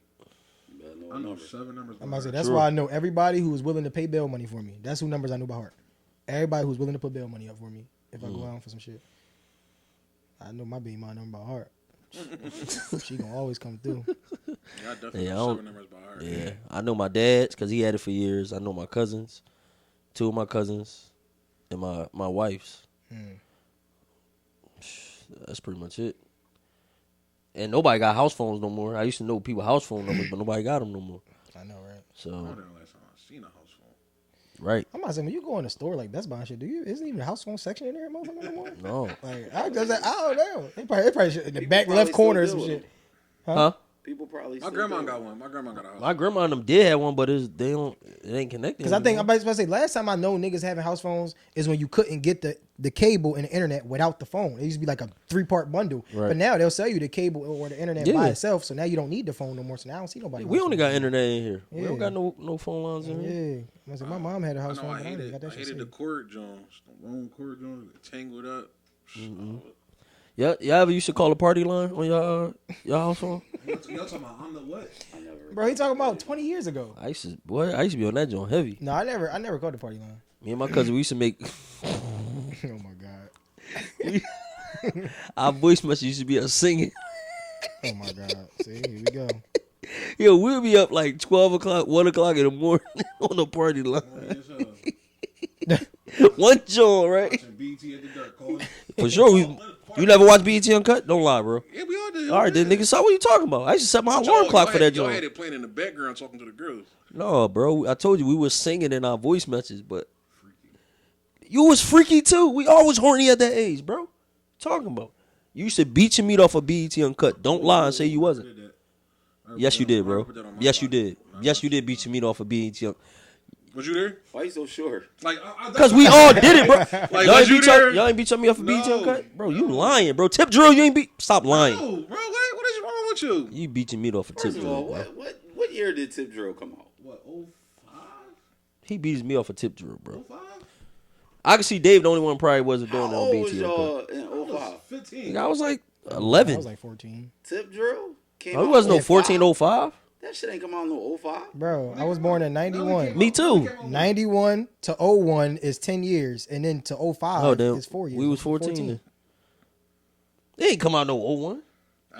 You better know I a know number. 7 numbers. I'm about to say, that's True. why I know everybody who is willing to pay bail money for me. That's who numbers I know by heart. Everybody who's willing to put bail money up for me if I go out for some shit. I know my baby mom number by heart. She gonna always come through. Yeah, I definitely Yeah, I know don't- 7 numbers by heart. Yeah, I know my dad's because he had it for years. I know my cousins, 2 of my cousins, and my wife's. That's pretty much it. And nobody got house phones no more. I used to know people house phone numbers, but nobody got them no more. I know, right? I So don't know the last time I seen a house phone. right, I'm about to say, when you go in a store like Best Buy and shit, isn't even a house phone section in there, motherfucker, no more? no, Like, I don't know. They probably should, in the back probably left corner or still some deal shit. with huh? People probably. My still grandma do. got one. My grandma got a house. My grandma and them did have one, but it ain't connected. Because I think I'm about to say last time I know niggas having house phones is when you couldn't get the cable and the internet without the phone. It used to be like a 3-part bundle. Right. But now they'll sell you the cable or the internet Yeah. by itself. So now you don't need the phone no more. So now I don't see nobody. we on only the phone. got internet in here. We Yeah. don't got no phone lines in here. Yeah. I said, my mom had a I house know phone. I but ain't hated, got that I shit hated the saved. cord Jones. The wrong cord Jones. Tangled up. Yeah, y'all ever used to call a party line on y'all house phone? Y'all talking about I'm the what? I never. Bro, he talking about 20 years ago. I used to be on that joint heavy. No, I never called the party line. Me and my cousin, we used to make Oh my god. our voice message used to be us singing. Oh my god. See, here we go. Yo, we'll be up like 12 o'clock, 1 o'clock in the morning on the party line. One joint, right? BT at the dirt calling. For sure. You never watched BET Uncut? Don't lie, bro. Yeah, we all did. All right, then, nigga, so what you talking about? I used to set my alarm clock for that Y'all had joint. it playing in the background talking to the girls. No, bro. I told you we was singing in our voice messages, but you was freaky too. We always horny at that age, bro. Talking about. You used to beat your meat off of BET Uncut. Don't lie and say you wasn't. Yes, you did, bro. Yes, you did. Yes, you did beat your meat off of BET Uncut. Was you there? Why you so sure? Like, Because we all did it, bro. Like, y'all, was you there? y'all ain't beat your meat off of BET No. Uncut? Bro, you lying, bro. Tip drill, you ain't beat. Stop lying. No, bro. What is wrong with you? You beat your meat off of First tip of drill. all, bro. what year did Tip Drill come out? What, 05? He beat his meat off of tip drill, bro. 05? I can see Dave, the only one probably wasn't How doing that on old BET was Uncut. y'all in I was 05? 15. I was like I 11. was like 14. Tip Drill came Oh, out. it wasn't no 05? 14, 05. That shit ain't come out no 05. Bro, I was born in 91. Me too. 91 to 01 is 10 years. And then to 05 Oh, damn. is 4 years. We was 14 then. It ain't come out no 01. ain't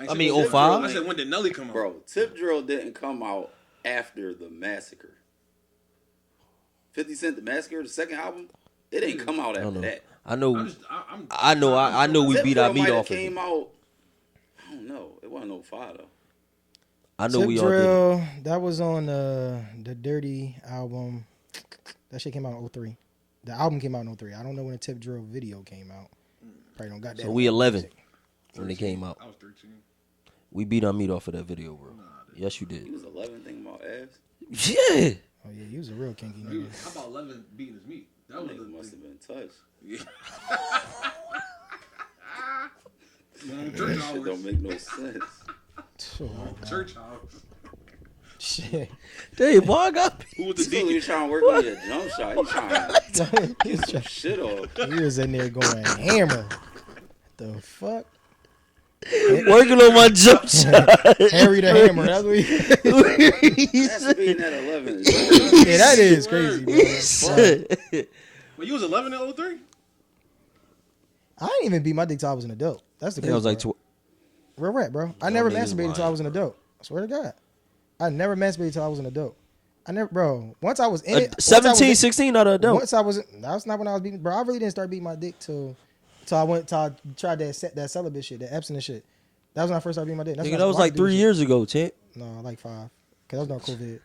I said mean, when- 05? I said, when did Nelly come out? Bro, Tip Drill didn't come out after the Massacre. 50 Cent, the Massacre, the second album, it ain't come out I don't after know. that. I know. I'm I know we Tip beat Drill our meat might have off of came it. out, I don't know. It wasn't 05 though. I know Tip we all did it. Drill, that was on the Dirty album. That shit came out in 03. The album came out in 03. I don't know when the Tip Drill video came out. Probably don't got that. So we 11 when it came out. I was 13. We beat our meat off of that video, bro. Yes, you He did. was 11 thinking about abs. Yeah. Oh yeah, he was a real kinky Dude, nigga. how about 11 beating his meat? That was Nigga must have been touched. Long That church shit hours. don't make no sense. Oh, my God. Church hours. Shit. Dave, boy, I got Who was the He deacon? trying to work on your jump shot. He trying to get some shit off. He was in there going hammer. The fuck? working on my jump shot. Harry the Hammer. That's what he. That's being at 11. Yeah, that is crazy, bro. He said- Well, you was 11 in 03? I didn't even beat my dick till I was an adult. That's the I crazy was like, part. Real rap, bro. I never niggas masturbated till I was an adult. I swear to God. I never masturbated till I was an adult. I never, bro. Once I was in it, 17, 16 out of adult. Once I was, that's not when I was beating, bro. I really didn't start beating my dick till I tried that celibate shit, that abstinence shit. That was when I first started beating my dick. That's Nigga, when I that was started like doing 3 shit. years ago, champ. No, like 5. Cause that was during COVID.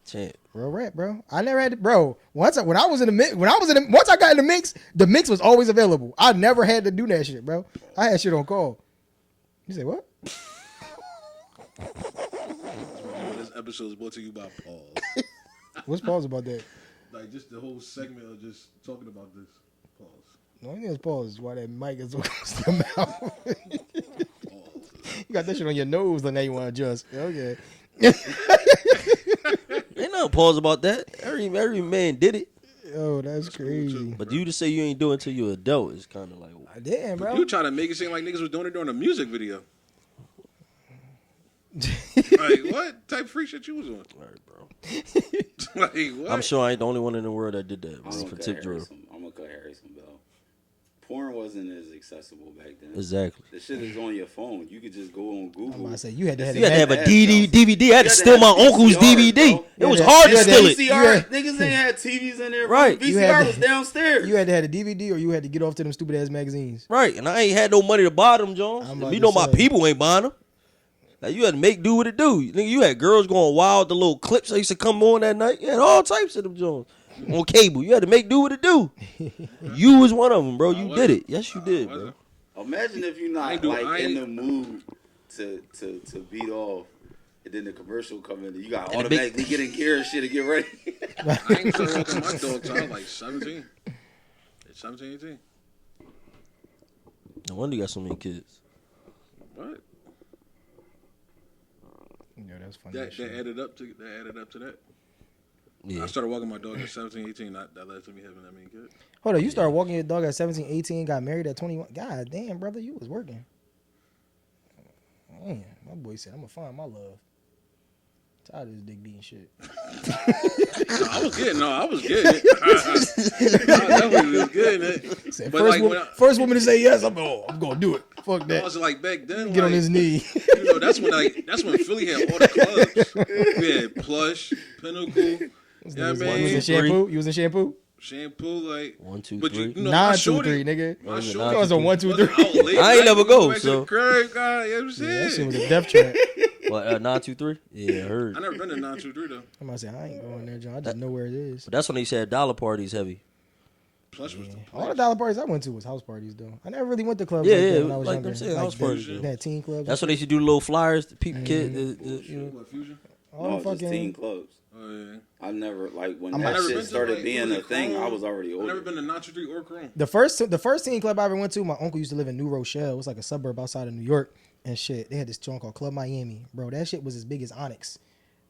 Champ. Real rap, bro. I never had to, bro. Once I got in the mix was always available. I never had to do that shit, bro. I had shit on call. You say what? This episode is brought to you by Paul. What's pause about that? Like, just the whole segment of just talking about this. Pause. The only thing that's pause is why that mic is so close to the mouth. You got that shit on your nose, and now you want to adjust. Okay. Ain't nothing pause about that. Every man did it. Oh, that's crazy. But you to say you ain't doing it till you're adult is kind of like, I didn't, bro. You trying to make it seem like niggas was doing it during a music video. Like, what type of freak shit you was on? all right, bro. Like, what? I'm sure I ain't the only one in the world that did that, bro, I'm for gonna tip drill. cut Harry some bell. Porn wasn't as accessible back then. Exactly. The shit is on your phone. You could just go on I'm Google. about to say, you had to have You had to have a Ass DVD. I had to steal my have uncle's VCR, DVD. bro. It was Yeah, hard to yeah, steal it. VCR, niggas ain't had TVs in there. Right. Bro. You had VCR to- was downstairs. You had to have a DVD or you had to get off to them stupid ass magazines. Right, and I ain't had no money to buy them, Jones. I'm about You to know my say. people ain't buying them. Like, you had to make do what it do. Nigga, you had girls going wild, the little clips that used to come on that night. You had all types of them, Jones. On cable. You had to make do what it do. You was one of them, bro. You did it. Yes, you did, bro. Imagine if you're I not ain't do- like I in ain't- the mood to beat off, and then the commercial come in, you got And the automatically get in gear and shit and get ready. I ain't started walking my dog till I was like 17. 17, 18. No wonder you got so many kids. What? Yeah, that's funny. That added up to that. Yeah. I started walking my dog at 17, 18. That led to me having that many kids. Hold on, you started walking your dog at 17, 18, got married at 21. God damn, brother, you was working. Man, my boy said, I'm going to find my love. Tired of this dick beating shit. I was getting it. I definitely was getting it. Said, But first, like when first woman to say yes, I'm going to do it. Fuck I that. was like back then, Get on like, his knee. You know, that's when Philly had all the clubs. We had Plush, Pinnacle. You know what I You was in mean? shampoo? You was in shampoo? Shampoo, like 1, 2, but 3. you know, 9, my 2, shorty, 3, nigga. my Was it shorty That was a 1, 2, 3. wasn't out late I ain't night, never go, back to so. the crib, God, you know what I'm Yeah, that shit saying? was a death trap. What, 9, 2, 3? Yeah, I heard. I never been to 923 though. I'm about to say, I ain't going there, John. I just know where it is. But that's when they said dollar parties heavy. Plush was the All the place. dollar parties I went to was house parties, though. I never really went to clubs Yeah, like yeah, that when I was like younger. them saying, house the- parties, They had teen clubs. That's when they used to do the little flyers, the people kid. You know. What, Fusion? all No, the just teen fucking. clubs. Oh yeah. I never when I've that never shit been to, started like, being was a it thing. I Chrome? was already I've older. never been to 923 or Chrome. The first teen club I ever went to, my uncle used to live in New Rochelle. It was like a suburb outside of New York and shit. They had this joint called Club Miami. Bro, that shit was as big as Onyx.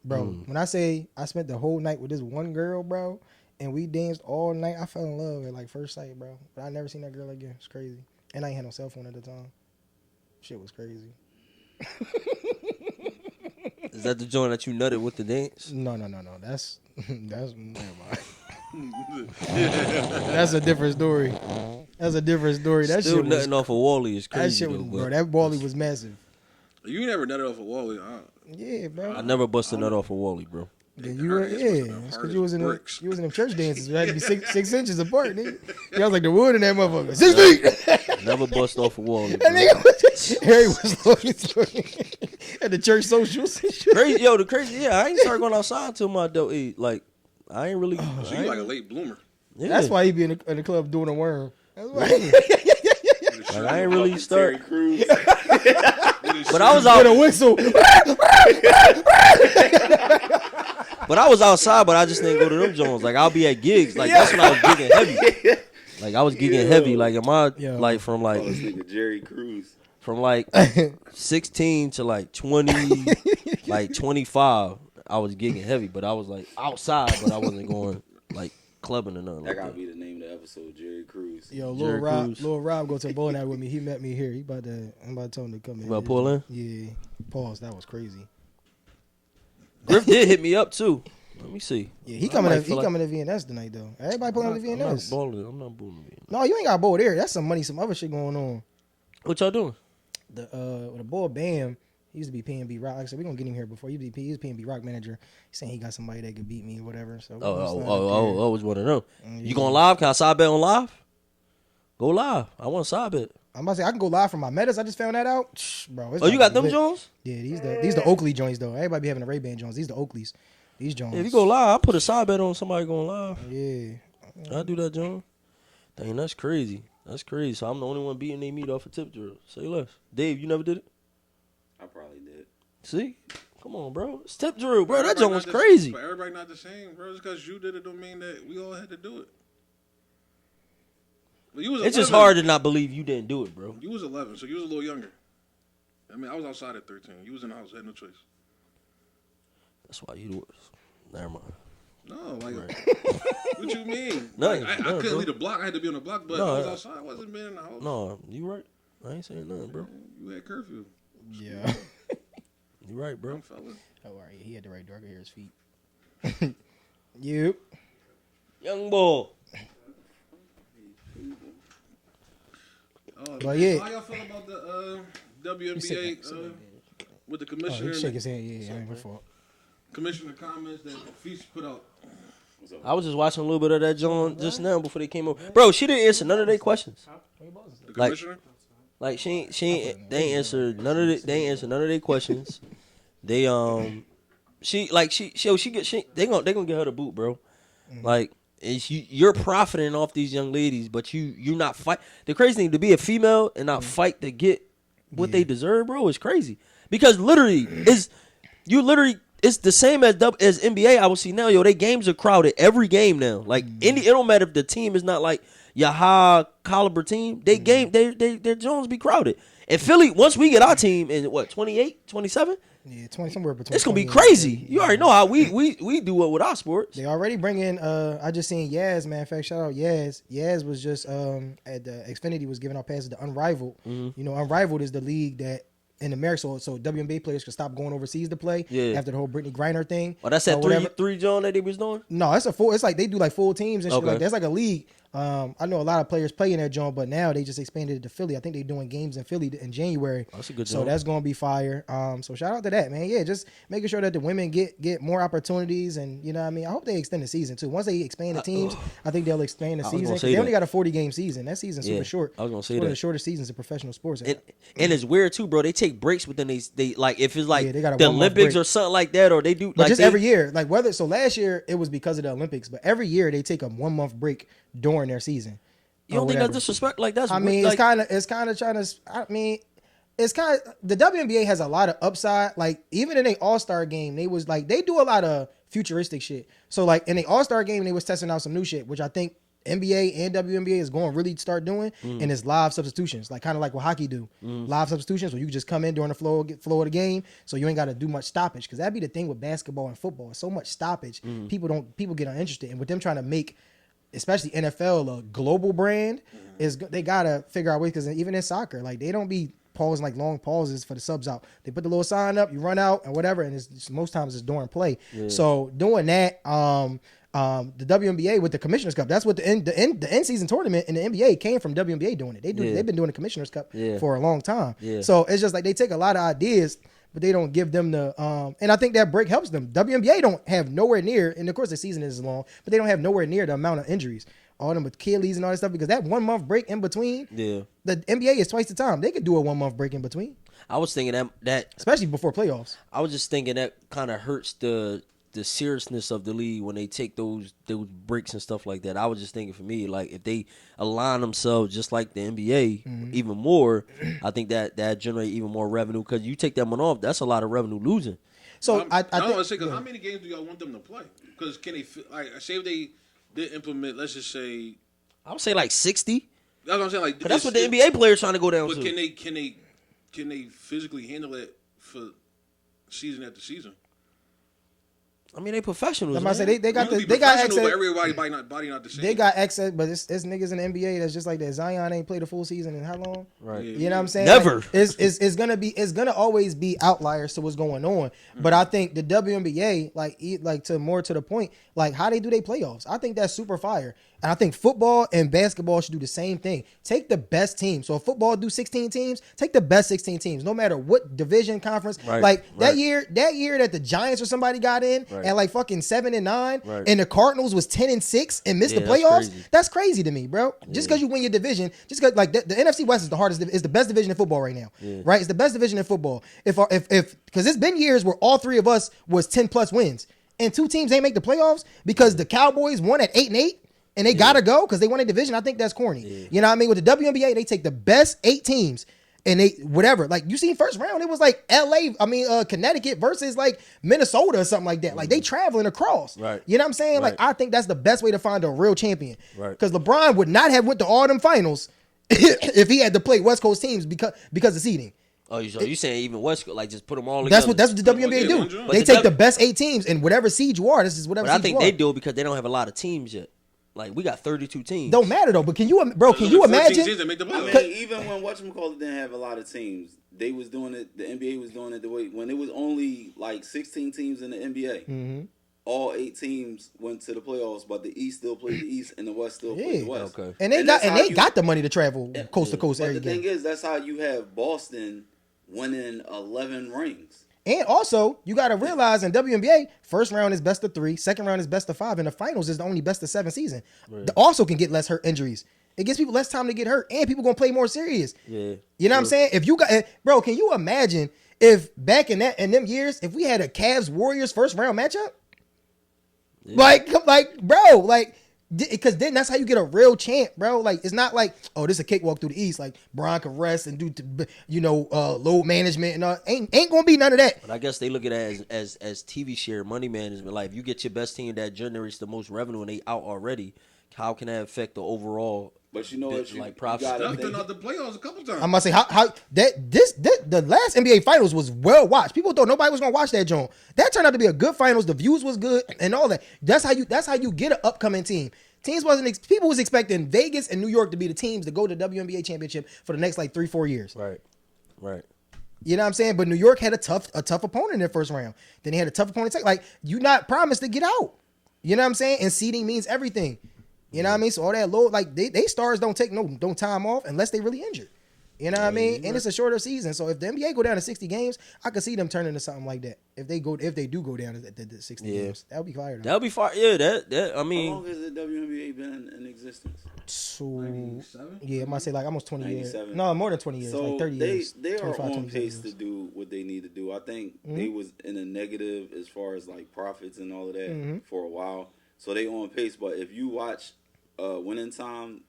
Bro, when I say I spent the whole night with this one girl, bro, and we danced all night, I fell in love at like first sight, bro. But I never seen that girl again. It's crazy. And I ain't had no cell phone at the time. Shit was crazy. Is that the joint that you nutted with the dance? No. That's never mind. That's a different story. That's a different story. That Still shit was, nutting off of Wally is that crazy shit though. was, but bro. That Wally was massive. You never nutted off a Wally. Yeah, bro. I never busted nut off of Wally, bro. Then you were, yeah, it's because you was in them church dances. It had to be 6 inches apart, nigga. Yeah, I was like the wood in that motherfucker. 6 feet. Never bust off of Wally, That bro. nigga was, Harry was looking at the church socials. Crazy, yo, the crazy, yeah, I ain't started going outside until my adult age. Like, I ain't really. So you like a late bloomer. Yeah. That's why he be in the club doing a worm. That's why. Like, I ain't really Terry start. Crews. But I was With out. a whistle. But I was outside, but I just didn't go to them Jones. Like, I'll be at gigs. Like, that's when I was gigging heavy. Like, I was gigging heavy. Like, am I, Yo. like, from, Oh, this like, nigga Jerry Crews. from, like, 16 to, like, 20, like, 25, I was gigging heavy. But I was, like, outside, but I wasn't going, like, clubbing or nothing That like gotta that. be the name of the episode, Jerry Crews. Yo, Jerry Crews. Lil Rob go to the bowling alley with me. He met me here. I'm about to tell him to come in. About pull in? Yeah. Pause. That was crazy. Griff did hit me up, too. Let me see. Yeah, he I coming. might He feel like- coming to VNS tonight though. Everybody pulling to I'm not VNS. balling. I'm not balling. No, you ain't got to bowl there. That's some money, some other shit going on. What y'all doing? The boy Bam, he used to be PNB Rock. Like I said, we gonna get him here before. He was PNB Rock manager. He's saying he got somebody that could beat me or whatever. So we gonna sign up Oh, was one of them. there. You going live? Can I side bet on live? Go live. I want to side bet. I'm about to say I can go live from my metas. I just found that out, bro. It's Oh, you about got to them be lit. Jones? Yeah, these the Oakley joints though. Everybody be having the Ray-Ban joints. These the Oakleys. These joints. Yeah, if you go live, I'll put a side bet on somebody going live. Yeah. I'll do that, John. Dang, that's crazy. That's crazy. So I'm the only one beating they meat off a tip drill. Say less. Dave, you never did it? I probably did. See? Come on, bro. It's tip drill, bro. That Everybody joint not was the- crazy. But everybody not the same, bro. Just because you did it don't mean that we all had to do it. But you was It's just 11. hard to not believe you didn't do it, bro. You was 11, so you was a little younger. I mean, I was outside at 13. You was in the house. I had no choice. That's why you do it. Never mind. No, like, what you mean? Nothing, Like, I nothing, couldn't bro. leave the block. I had to be on the block, but No, I was outside. I wasn't being in the house. No, you right. I ain't saying nothing, bro. You had curfew. Yeah. You right, bro. Young fella. Oh, all right. He had the right door. I could hear his feet. Yep. Young boy. But yeah. How y'all feel about the WNBA with the Oh, commissioner? he shake his hand. Yeah, I ain't my fault. Commissioner comments that Feast put out. I was just watching a little bit of that John just now before they came over. Bro, she didn't answer none of their questions. The Like- commissioner? Like they ain't answered none of their questions. They they gonna get her the boot, bro. Like you're profiting off these young ladies, but you're not fight. The crazy thing to be a female and not fight to get what they deserve, bro, is crazy. because literally it's the same as NBA. I will see now, yo, they games are crowded every game now. Like it don't matter if the team is not like your high caliber team. Their Jones be crowded. And Philly, once we get our team in what 28, 27? Yeah, 20 somewhere between. It's gonna be 20 and crazy. 30. You already know how we do it with our sports. They already bring in. I just seen Yaz. Man, in fact, shout out Yaz. Yaz was just at the Xfinity was giving out passes to Unrivaled. You know, Unrivaled is the league that in America, so WNBA players could stop going overseas to play after the whole Brittany Griner thing. Oh, that's that three John that they was doing. No, it's a full. It's like they do like full teams and shit. Okay. Like that's like a league. I know a lot of players play in that joint, but now they just expanded it to Philly. I think they're doing games in Philly in January. That's a good So joint. that's going to be fire. So shout out to that, man. Yeah, just making sure that the women get more opportunities, and you know what I mean. I hope they extend the season too. Once they expand the teams, I think they'll expand the season. 'Cause they only got a 40-game season. That season's super short. I was gonna say it's one of that. the shortest seasons in professional sports. And it's weird too, bro. They take breaks within they like if it's like Yeah, they got a the 1 month Olympics break. or something like that, or they do But like just they, every year, like last year it was because of the Olympics, but every year they take a 1 month break during their season. You don't think whatever. that's disrespect? Like that's I mean, like, it's kind of trying to. I mean, it's kind of the WNBA has a lot of upside. Like even in a All-Star game, they was like they do a lot of futuristic shit. So like in a All-Star game, they was testing out some new shit, which I think NBA and WNBA is going to really start doing, and it's live substitutions, like kind of like what hockey do. Live substitutions where you just come in during the flow of the game, so you ain't got to do much stoppage. Because that'd be the thing with basketball and football. It's so much stoppage, people get uninterested, and with them trying to make, especially NFL, a global brand, is they gotta figure out ways. Because even in soccer, like they don't be pausing like long pauses for the subs out. They put the little sign up, you run out and whatever, and it's most times it's during play. So doing that, the WNBA with the Commissioner's Cup, that's what the end season tournament in the NBA came from. WNBA doing it. They've been doing the Commissioner's Cup for a long time. So it's just like they take a lot of ideas, but they don't give them the and I think that break helps them. WNBA don't have nowhere near, and of course the season is long, but they don't have nowhere near the amount of injuries, all them Achilles and all that stuff, because that 1 month break in between, the NBA is twice the time. They could do a 1 month break in between. I was thinking that Especially before playoffs. I was just thinking that kind of hurts the seriousness of the league when they take those breaks and stuff like that. I was just thinking for me, like if they align themselves just like the NBA even more, I think that generate even more revenue, because you take that one off, that's a lot of revenue losing. So I want to say, because how many games do y'all want them to play? Because can they, like, say if they did implement, let's just say, I would say like 60. that's what I'm saying. Like, But that's what the NBA players trying to go down But to. can they physically handle it for season after season? I mean, they professionals. I'm about to say man. they got You can be they got professional, access. but everybody body not the same. They got access, but it's niggas in the NBA that's just like that. Zion ain't played a full season in how long? Right. You know what I'm saying? Never. Like, it's gonna always be outliers to what's going on. But I think the WNBA, like to more to the point, like how they do their playoffs, I think that's super fire. And I think football and basketball should do the same thing. Take the best team. So if football do 16 teams, take the best 16 teams, no matter what division, conference. That year that the Giants or somebody got in at like fucking 7-9, and the Cardinals was 10-6 and missed the playoffs. That's crazy to me, bro. Just because you win your division, just because like the NFC West is the hardest, is the best division in football right now. Right? It's the best division in football. If because it's been years where all three of us was 10+ wins, and two teams ain't make the playoffs because the Cowboys won at 8-8. And they gotta go because they won a division. I think that's corny. You know what I mean? With the WNBA, they take the best 8 teams and they whatever. Like you seen first round, it was like Connecticut versus like Minnesota or something like that. Like they traveling across. Right. You know what I'm saying? Like I think that's the best way to find a real champion. Right. Because LeBron would not have went to all them finals if he had to play West Coast teams because of seeding. Oh, you saying even West Coast, like just put them all together? That's what the WNBA do. They take the best 8 teams and whatever seed you are. This is whatever. But I seed think you are. they do it because they don't have a lot of teams yet. Like we got 32 teams. Don't matter though. But can you imagine? 14 teams that make the I playoffs. mean, even when whatchamacallit didn't have a lot of teams, they was doing it. The NBA was doing it the way when it was only like 16 teams in the NBA. All 8 teams went to the playoffs, but the East still played the East and the West still played the West. Okay. And they got the money to travel coast to coast But every the thing game. is, that's how you have Boston winning 11 rings. And also, you got to realize in WNBA, first round is best of 3, second round is best of 5, and the finals is the only best of 7 season. They also can get less hurt injuries. It gives people less time to get hurt, and people gonna play more serious. Yeah. You know what I'm saying? If you got, bro, can you imagine if back in them years, if we had a Cavs Warriors first round matchup? Yeah. Like, bro, like Because then that's how you get a real champ, bro. Like, it's not like, oh, this is a cakewalk through the East. Like, Bron can rest and do, load management and all. Ain't gonna be none of that. But I guess they look at it as TV share, money management. Like, if you get your best team that generates the most revenue and they out already, how can that affect the overall? But you know what? Like, You profits. gotta That's think- been out the playoffs a couple times. I'm gonna say how the last NBA Finals was well watched. People thought nobody was gonna watch that joint. That turned out to be a good finals. The views was good and all that. That's how you get an upcoming team. People was expecting Vegas and New York to be the teams to go to WNBA championship for the next like 3-4 years. Right. You know what I'm saying? But New York had a tough opponent in their first round. Then they had a tough opponent. Like, you not promised to get out. You know what I'm saying? And seeding means everything. You know what I mean? So all that low, like they stars don't take no time off unless they really injured. You know what I mean? And it's a shorter season. So if the NBA go down to 60 games, I could see them turning into something like that. If they do go down to the 60 games, that would be fire. That would be fire. Yeah, that I How mean, long has the WNBA been in existence? So 97? yeah, I might say like almost 20 years. 97. No, more than 20 years, So like 30 years. they are 25, on 27 pace years. to do what they need to do. I think they was in a negative as far as like profits and all of that for a while. So they on pace. But if you watch Winning Time,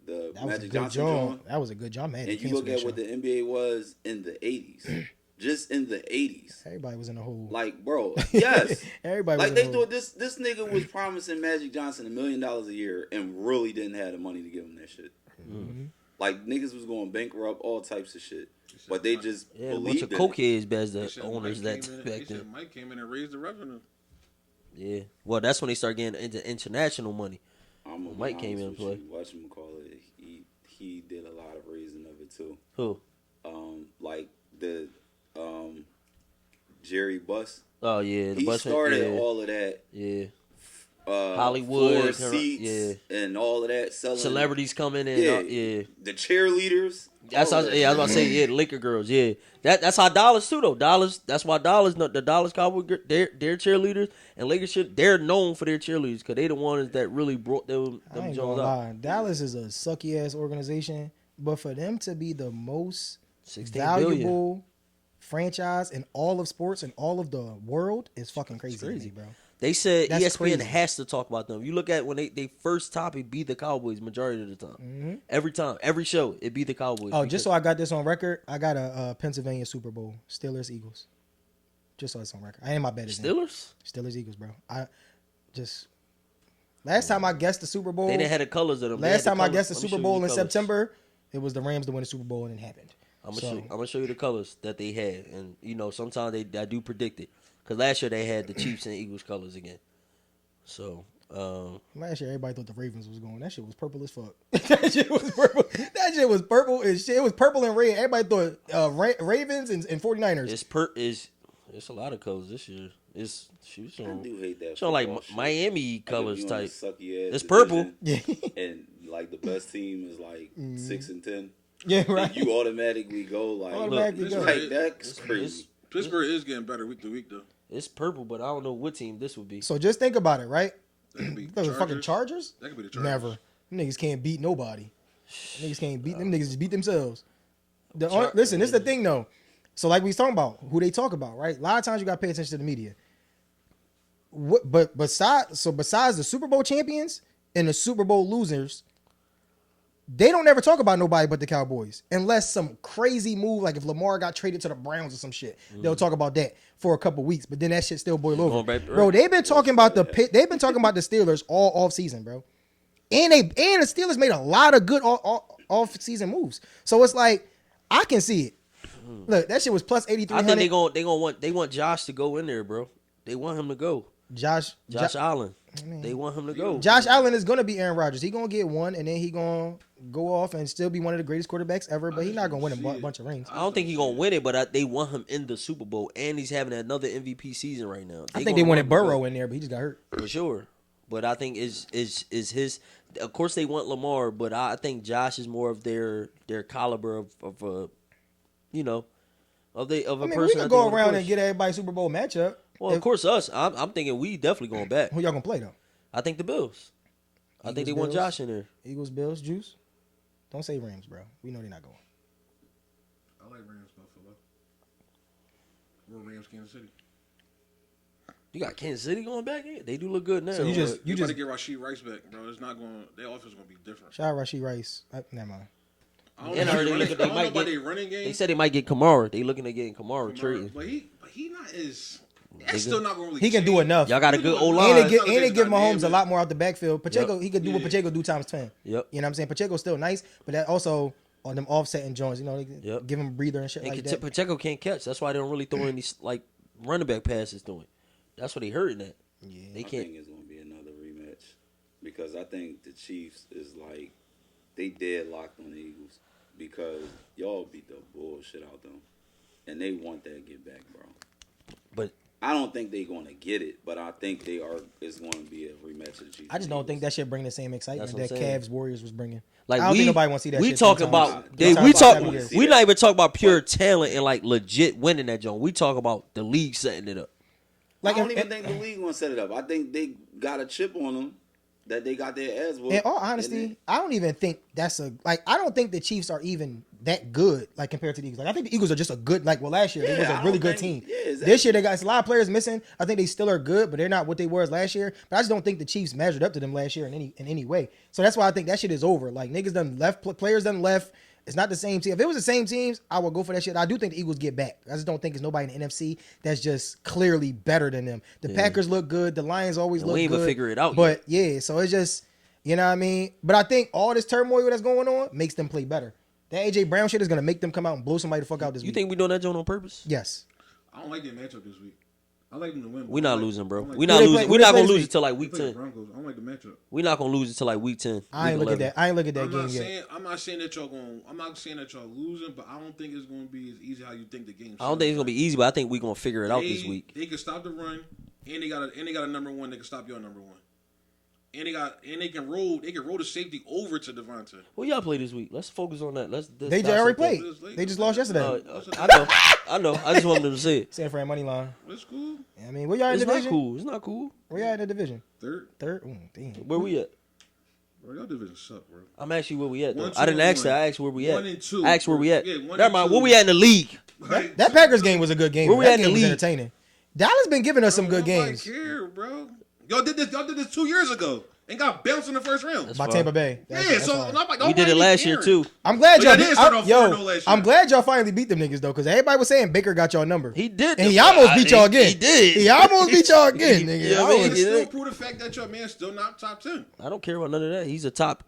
the That was a Magic good Johnson job. joint, That was a good job, man. and you look at what the NBA was in the 80s, just in the 80s. Everybody was in a hole. Like, bro, yes. Everybody was Like, in they a hole. thought this nigga was promising Magic Johnson $1 million a year and really didn't have the money to give him that shit. Like, niggas was going bankrupt, all types of shit. But they just yeah, a bunch believed of in it. cokeheads as They the said owners Mike that came in- back they said then. Mike came in and raised the revenue. Yeah. Well, that's when they start getting into international money. I'm gonna be Mike came in honest and with play. you, whatchamacallit, he did a lot of raising of it too. Who? Like the Jerry Buss. Oh yeah, the He bus started all of that. Yeah. floor Hollywood, seats, and all of that. Selling Celebrities coming in. Yeah, the cheerleaders. That's all how, of that. yeah, I was about to say, yeah, the Laker girls, yeah. That's how Dallas too though. Dallas, that's why Dallas, the Dallas Cowboys, their cheerleaders and Lakers shit, they're known for their cheerleaders because they the ones that really brought them I ain't Jones gonna out. lie. Dallas is a sucky ass organization, but for them to be the most 16 valuable franchise in all of sports and all of the world is fucking crazy, to crazy. me, bro. They said That's ESPN crazy. has to talk about them. You look at when they first topic beat the Cowboys majority of the time. Every time, every show, it beat the Cowboys. Oh, just so I got this on record, I got a Pennsylvania Super Bowl, Steelers Eagles. Just so it's on record. I ain't my bet is in. Steelers? Steelers Eagles, bro. I just last time I guessed the Super Bowl. They didn't have the colors of them. They Last had time I guessed the Let me Super show you Bowl the in colors. September, it was the Rams to win the Super Bowl, and it happened. I'm gonna show you the colors that they had, and you know sometimes I do predict it because last year they had the Chiefs and Eagles colors again. So Last year, everybody thought the Ravens was going. That shit was purple as fuck. That shit was purple. That shit was purple as shit. It was purple and red. Everybody thought Ravens and 49ers. it's a lot of colors this year. It's I showing do hate that. like football shit. Miami Like, colors if you on a type. sucky ass It's purple. division, Yeah. and like the best team is like 6-10. Yeah, right. And you automatically go like, Automatically go. like that's crazy. Pittsburgh is getting better week to week though. It's purple, but I don't know what team this would be. So just think about it, right? That could be Those fucking Chargers? That could be the Chargers. Never. Them niggas can't beat nobody. Niggas can't beat them. Niggas just beat themselves. Listen, this is the thing though. So like we was talking about, who they talk about, right? A lot of times you got to pay attention to the media. But besides the Super Bowl champions and the Super Bowl losers, they don't ever talk about nobody but the Cowboys unless some crazy move, like if Lamar got traded to the Browns or some shit. They'll talk about that for a couple weeks, but then that shit still boil over. Going back to Bro, Earth. they've been talking about the Steelers all off season, bro. And the Steelers made a lot of good off season moves. So it's like I can see it. Look, that shit was plus 8,300. I think they want Josh to go in there, bro. They want him to go. Josh Allen. They want him to go. Josh Allen is gonna be Aaron Rodgers. He gonna get one, and then he gonna go off and still be one of the greatest quarterbacks ever. But he's not gonna win a bunch of rings. I don't think he's gonna win it, but they want him in the Super Bowl, and he's having another MVP season right now. I think they wanted Burrow in there, but he just got hurt. for sure. But I think is his. Of course, they want Lamar, but I think Josh is more of their caliber of a, you know, of a I mean, person. we that could they go wanna around push. and get everybody Super Bowl matchup. Well, of course, us. I'm thinking we definitely going back. Who y'all gonna play though? I think the Bills. I think they Eagles, want Bills? Josh in there. Eagles, Bills, Juice. Don't say Rams, bro. We know they're not going. I like Rams Buffalo. Or Rams Kansas City. You got Kansas City going back in. They do look good now. So you just better get Rashid Rice back, bro. It's not going. Their offense is going to be different. shout out Rashid Rice. Never mind. I don't And I heard know they might about get. their running game. They said they might get Kamara. They looking at getting Kamara trading. But he not as. That's still not going to really. He can do change. enough. Y'all got a good O And line. they give Mahomes a Dynamic. lot more out the backfield. Pacheco, Yep. he could do what Pacheco do times 10. Yep. You know what I'm saying? Pacheco's still nice, but that also on them offsetting joints, you know, they Yep. give him a breather and shit And like that. Pacheco can't catch. That's why they don't really throw any like running back passes to him. That's what they hurting at. Yeah. They I can't. think it's gonna be another rematch because I think the Chiefs is like they dead locked on the Eagles because y'all beat the bullshit out them, and they want that get back, bro. But I don't think they're gonna get it, but I think they are. It's going to be a rematch of the Chiefs. I just don't think that shit bring the same excitement That's that what I'm saying. Cavs Warriors was bringing. like I don't think nobody want to see that we shit. talking three times. about Three times we in talk 7 years. we not even talking about pure talent and like legit winning that joint. We talk about the league setting it up. Like, I don't in- even think the league gonna set it up. I think they got a chip on them that they got their ass whooped. In all honesty, I don't even think that's I don't think the Chiefs are even that good, like compared to the Eagles. Like I think the Eagles are just a good, like last year they was Yeah, a I really don't good team. think- yeah, exactly. This year they got a lot of players missing. I think they still are good, but they're not what they were last year. But I just don't think the Chiefs measured up to them last year in any way. So that's why I think that shit is over. Like niggas done left, players done left. It's not the same team. If it was the same teams, I would go for that shit. I do think the Eagles get back. I just don't think it's nobody in the NFC that's just clearly better than them. The Packers look good. The Lions always And look we good. ain't even figure it out But yeah, so it's just, you know what I mean? But I think all this turmoil that's going on makes them play better. That AJ Brown shit is gonna make them come out and blow somebody the fuck out this You week. think we doing that joint on purpose? Yes. I don't like their matchup this week. I like them to win. We not losing, bro. We Who not they losing. play- We who they not play gonna this lose week? it till like They week play the 10. Broncos. I don't like the matchup. We not gonna lose it till like week 10. I ain't week look at 11. that. I ain't look at that I'm game not yet. saying that y'all going. I'm not saying that y'all losing, but I don't think it's going to be as easy how you think the game. I don't think it's gonna be easy, but I think we gonna figure it out this week. They can stop the run, and they got a number one. They can stop your number one, and they can roll. They can roll the safety over to Devonta. Who y'all play this week? Let's focus on that. They just already played. They just lost yesterday. I know. I just wanted them to say it. San Fran money line. That's cool. I mean, where y'all in It's the not division? cool. It's not cool. Where y'all in the division? Third, Third? Damn. Where we at? bro, y'all division suck, bro. I'm actually where we at though. 1, 2, I didn't ask and that. 1. I asked where we at. 1 and 2. I asked where we at. Yeah, 1 Never and mind. 2. Where we at in the league? Like, That Packers game was a good game. Where we That at in game the was league? entertaining. Dallas been giving us some good nobody games. care, bro. Y'all did this 2 years ago and got bounced in the first round. By fine. Tampa Bay. Yeah, That's so fine. nobody We did it last year caring. too. I'm glad But y'all y'all did start off 4-0 last year. I'm glad y'all finally beat them niggas though, because everybody was saying Baker got y'all number. He did. And he almost beat y'all again. He did. He almost beat y'all again, nigga. Yeah, I man, was- But yeah. still prove the fact that your man's still not top 10. I don't care about none of that. He's a top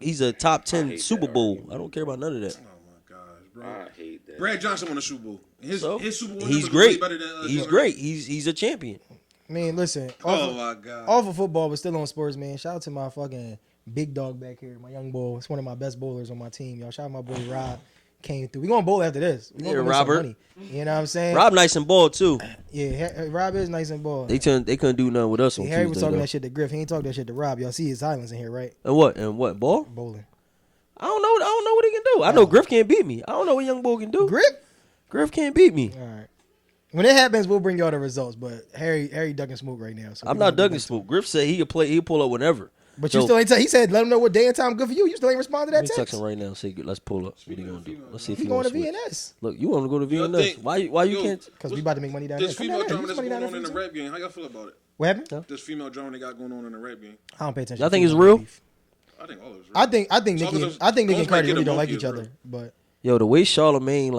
10 hate Super that Bowl. argument. I don't care about none of that. Oh my gosh, bro. I hate that. Brad Johnson won a Super Bowl. His So Super Bowl he's numbers great. Way better than He's Jordan. great. He's a champion. I mean, listen. Oh my god. Off of football, but still on sports, man. Shout out to my fucking big dog back here, my young bull. It's one of my best bowlers on my team, y'all. Shout out my boy Rob. Came through. We gonna bowl after this. We gonna Yeah, go make some Robert. money. You know what I'm saying? Rob nice and ball too. Yeah, Rob is nice and ball. They couldn't do nothing with us on Harry was Tuesday. talking though. that shit to Griff. He ain't talking that shit to Rob. Y'all see his silence in here, right? And what ball? Bowling. I don't know what he can do. I know Griff can't beat me. I don't know what young bull can do. Griff can't beat me. All right. When it happens, we'll bring y'all the results. But Harry ducking smoke right now. So I'm we not gonna ducking get back to smoke. Griff said he could play. He'll pull up whenever. But So- you still ain't tell. He said, "Let him know what day and time good for you." You still ain't respond to Let that me text. text him right now. Say, let's pull up. What he gonna do? Let's see if He he going gonna to switch. VNS Look, you want to go to Y'all VNS? think- Why you yo, can't? because we about to make money down there. This Come female down there. drama Use that's money going down on there in for the you. rap game. How y'all feel about it? What happened? Huh? This female drama they got going on in the rap game. I don't pay attention. Y'all to think it's female real? beef. I think all of it's real. I think So Nicki. because I think Nicki those and Cardi might get really a don't like monkey each as other. real. But Yo, the way Charlamagne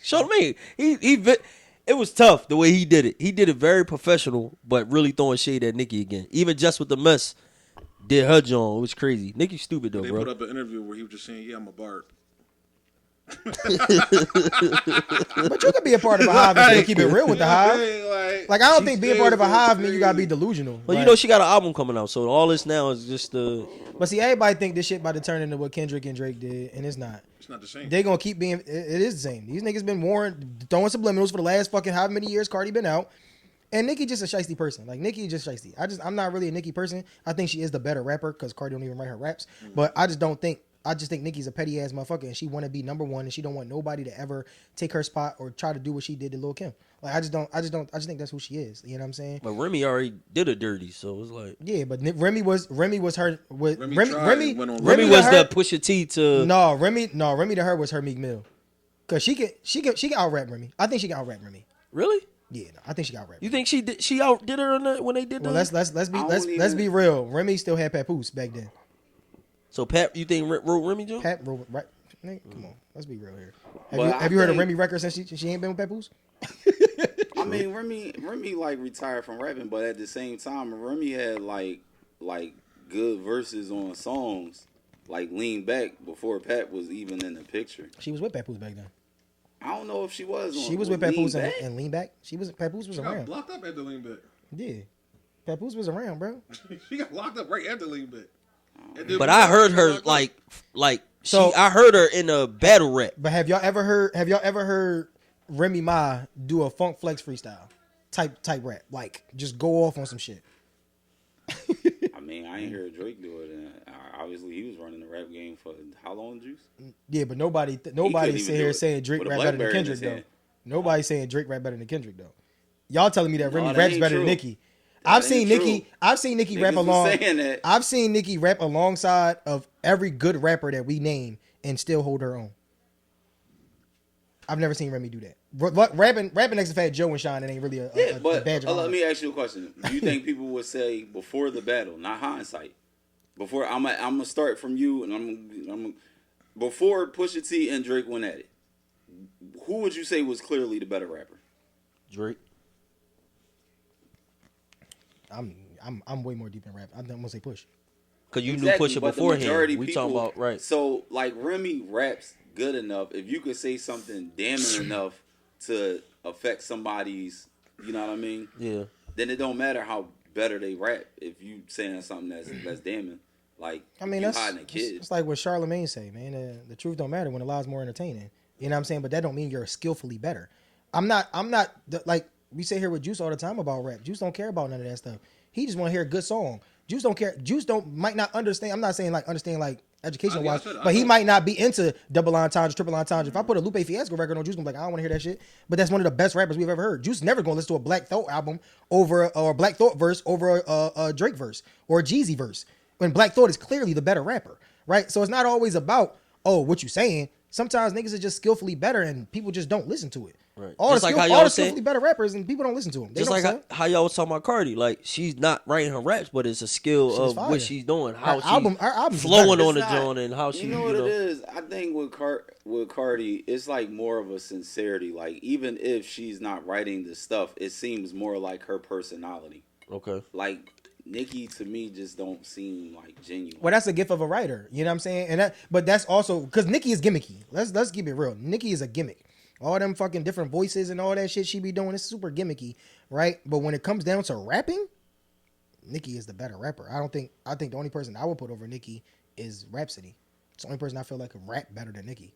Charlamagne, it was tough the way he did it. He did it very professional, but really throwing shade at Nicki again. Even just with the mess, did her John. It was crazy. Nicki's stupid though, They bro. put up an interview where he was just saying, "Yeah, I'm a barb." but you could be a part of a hive and still keep it real with the hive. Like I don't think being part of a hive mean you gotta be delusional. Well, you Like, know she got an album coming out, so all this now is just but see, everybody think this shit about to turn into what Kendrick and Drake did, and it's not. It's not the same. They gonna keep being. It is the same. These niggas been throwing subliminals for the last fucking however many years Cardi been out, and Nicki just a shiesty person. Like Nicki is just shiesty. I'm not really a Nicki person. I think she is the better rapper because Cardi don't even write her raps. But I just think Nicki's a petty ass motherfucker, and she want to be number one, and she don't want nobody to ever take her spot or try to do what she did to Lil Kim. Like I just think that's who she is. You know what I'm saying? But Remy already did her dirty, so it's like Yeah, but Remy was her. Remy went on Remy to was her- the Pusha T to Remy to her was her Meek Mill, cause she can out rap Remy. I think she can out rap Remy. really. Yeah, no, I think she got rap. You think she outdid her when they did Well, that? let's be real. Remy still had Papoose back then. So Pat, you think wrote Remy Jones? Pat wrote right. Come on, let's be real here. But Have you heard a think- Remy record since she ain't been with Papoose? I mean, Remy like retired from rapping, but at the same time, Remy had like good verses on songs, like Lean Back before Pat was even in the picture. She was with Papoose back then. I don't know if she was. She was with Lean Papoose Back? and Lean Back. Papoose was She got around. locked up after Lean Back. Yeah, Papoose was around, bro. She got locked up right after Lean Back. But I heard her I heard her in a battle rap. But have y'all ever heard Remy Ma do a Funk Flex freestyle type rap? Like just go off on some shit. I mean, I ain't heard Drake do it, and obviously he was running the rap game for how long, Juice? Yeah, but nobody couldn't sit even here do it saying Drake with a rap better than Blackberry in Kendrick his though. hand. Nobody saying Drake rap better than Kendrick though. Y'all telling me that Remy that raps ain't better than true. Nicki. That I've ain't seen Nicki true. rap Niggas was along. saying that. I've seen Nicki rap alongside of every good rapper that we name and still hold her own. I've never seen Remy do that. Rapping next to Fat Joe and Sean, it ain't really a But badge of honor. let me ask you a question. Do you think people would say before the battle, not hindsight? Before I'm gonna start from you, and I'm before Pusha T and Drake went at it. Who would you say was clearly the better rapper? Drake. I'm way more deep in rap. I'm gonna say Push. Cause you Exactly, knew Pusha but the beforehand. majority We people- talking about right. So like Remy raps good enough. If you could say something damning enough to affect somebody's, you know what I mean? Yeah. Then it don't matter how better they rap. If you saying something that's damning, like I mean, you that's hiding a kid. it's like what Charlamagne say, man. The truth don't matter when the lie's more entertaining. You know what I'm saying? But that don't mean you're skillfully better. I'm not like we say here with Juice all the time about rap. Juice don't care about none of that stuff. He just want to hear a good song. Juice don't care. Juice might not understand. I'm not saying like understand like education wise, but he might not be into double entendre, triple entendre. If I put a Lupe Fiasco record on Juice, I'm like, I don't want to hear that shit. But that's one of the best rappers we've ever heard. Juice never gonna listen to a Black Thought album over or a Black Thought verse over a Drake verse or a Jeezy verse. When Black Thought is clearly the better rapper, right? So it's not always about what you saying. Sometimes niggas are just skillfully better and people just don't listen to it. Right. All Just the, like how all y'all the saying- skillfully better rappers and people don't listen to them. They Just don't like sell. how y'all was talking about Cardi, like she's not writing her raps, but it's a skill She's of fire. what she's doing, how Her album's flowing better. on the It's not- joint, and how she, you know what it is? I think with Cardi, it's like more of a sincerity. Like even if she's not writing the stuff, it seems more like her personality. Okay. Like Nicki to me just don't seem like genuine. Well, that's a gift of a writer. You know what I'm saying? But that's also because Nicki is gimmicky. Let's keep it real. Nicki is a gimmick. All them fucking different voices and all that shit she be doing is super gimmicky, right? But when it comes down to rapping, Nicki is the better rapper. I think the only person I would put over Nicki is Rhapsody. It's the only person I feel like can rap better than Nicki.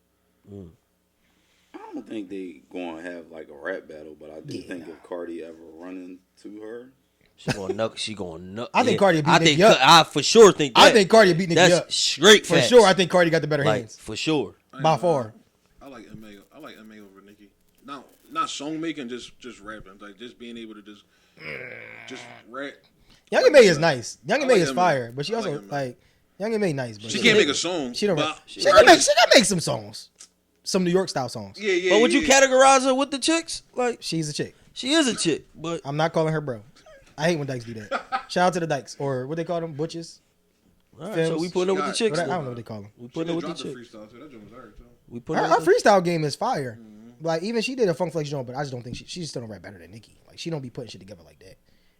I don't think they gonna have like a rap battle, but I do Yeah, think if Cardi ever run into her, She going nuck. She going nuck. I think Cardi beat I Nicki think up. I for sure think that. I think Cardi beat Nicki That's up. straight For facts. sure, I think Cardi got the better like hands. for sure. By far. I like MA. I like MA over Nicki. Not song making, just rapping. Like just being able to just rap. Young M.A. is nice. Young I M.A. like is M.A. fire, but she I also like M.A. like Young M.A. nice. But She can't make a song. She don't. but She can make some songs, some New York style songs. Yeah. But would you yeah. categorize her with the chicks? Like She's a chick. she is a chick, but I'm not calling her bro. I hate when dykes do that. Shout out to the dykes or what they call them, butches. all right, Films. so we putting her with the She chicks. I don't then. know what they call them. We She putting her just with the dropped a chicks. freestyle too. That joint was alright too. We putting Her her with the freestyle game is fire. Like even she did a Funk Flex joint, but I just don't think she still don't rap better than Nicki. Like she don't be putting shit together like that.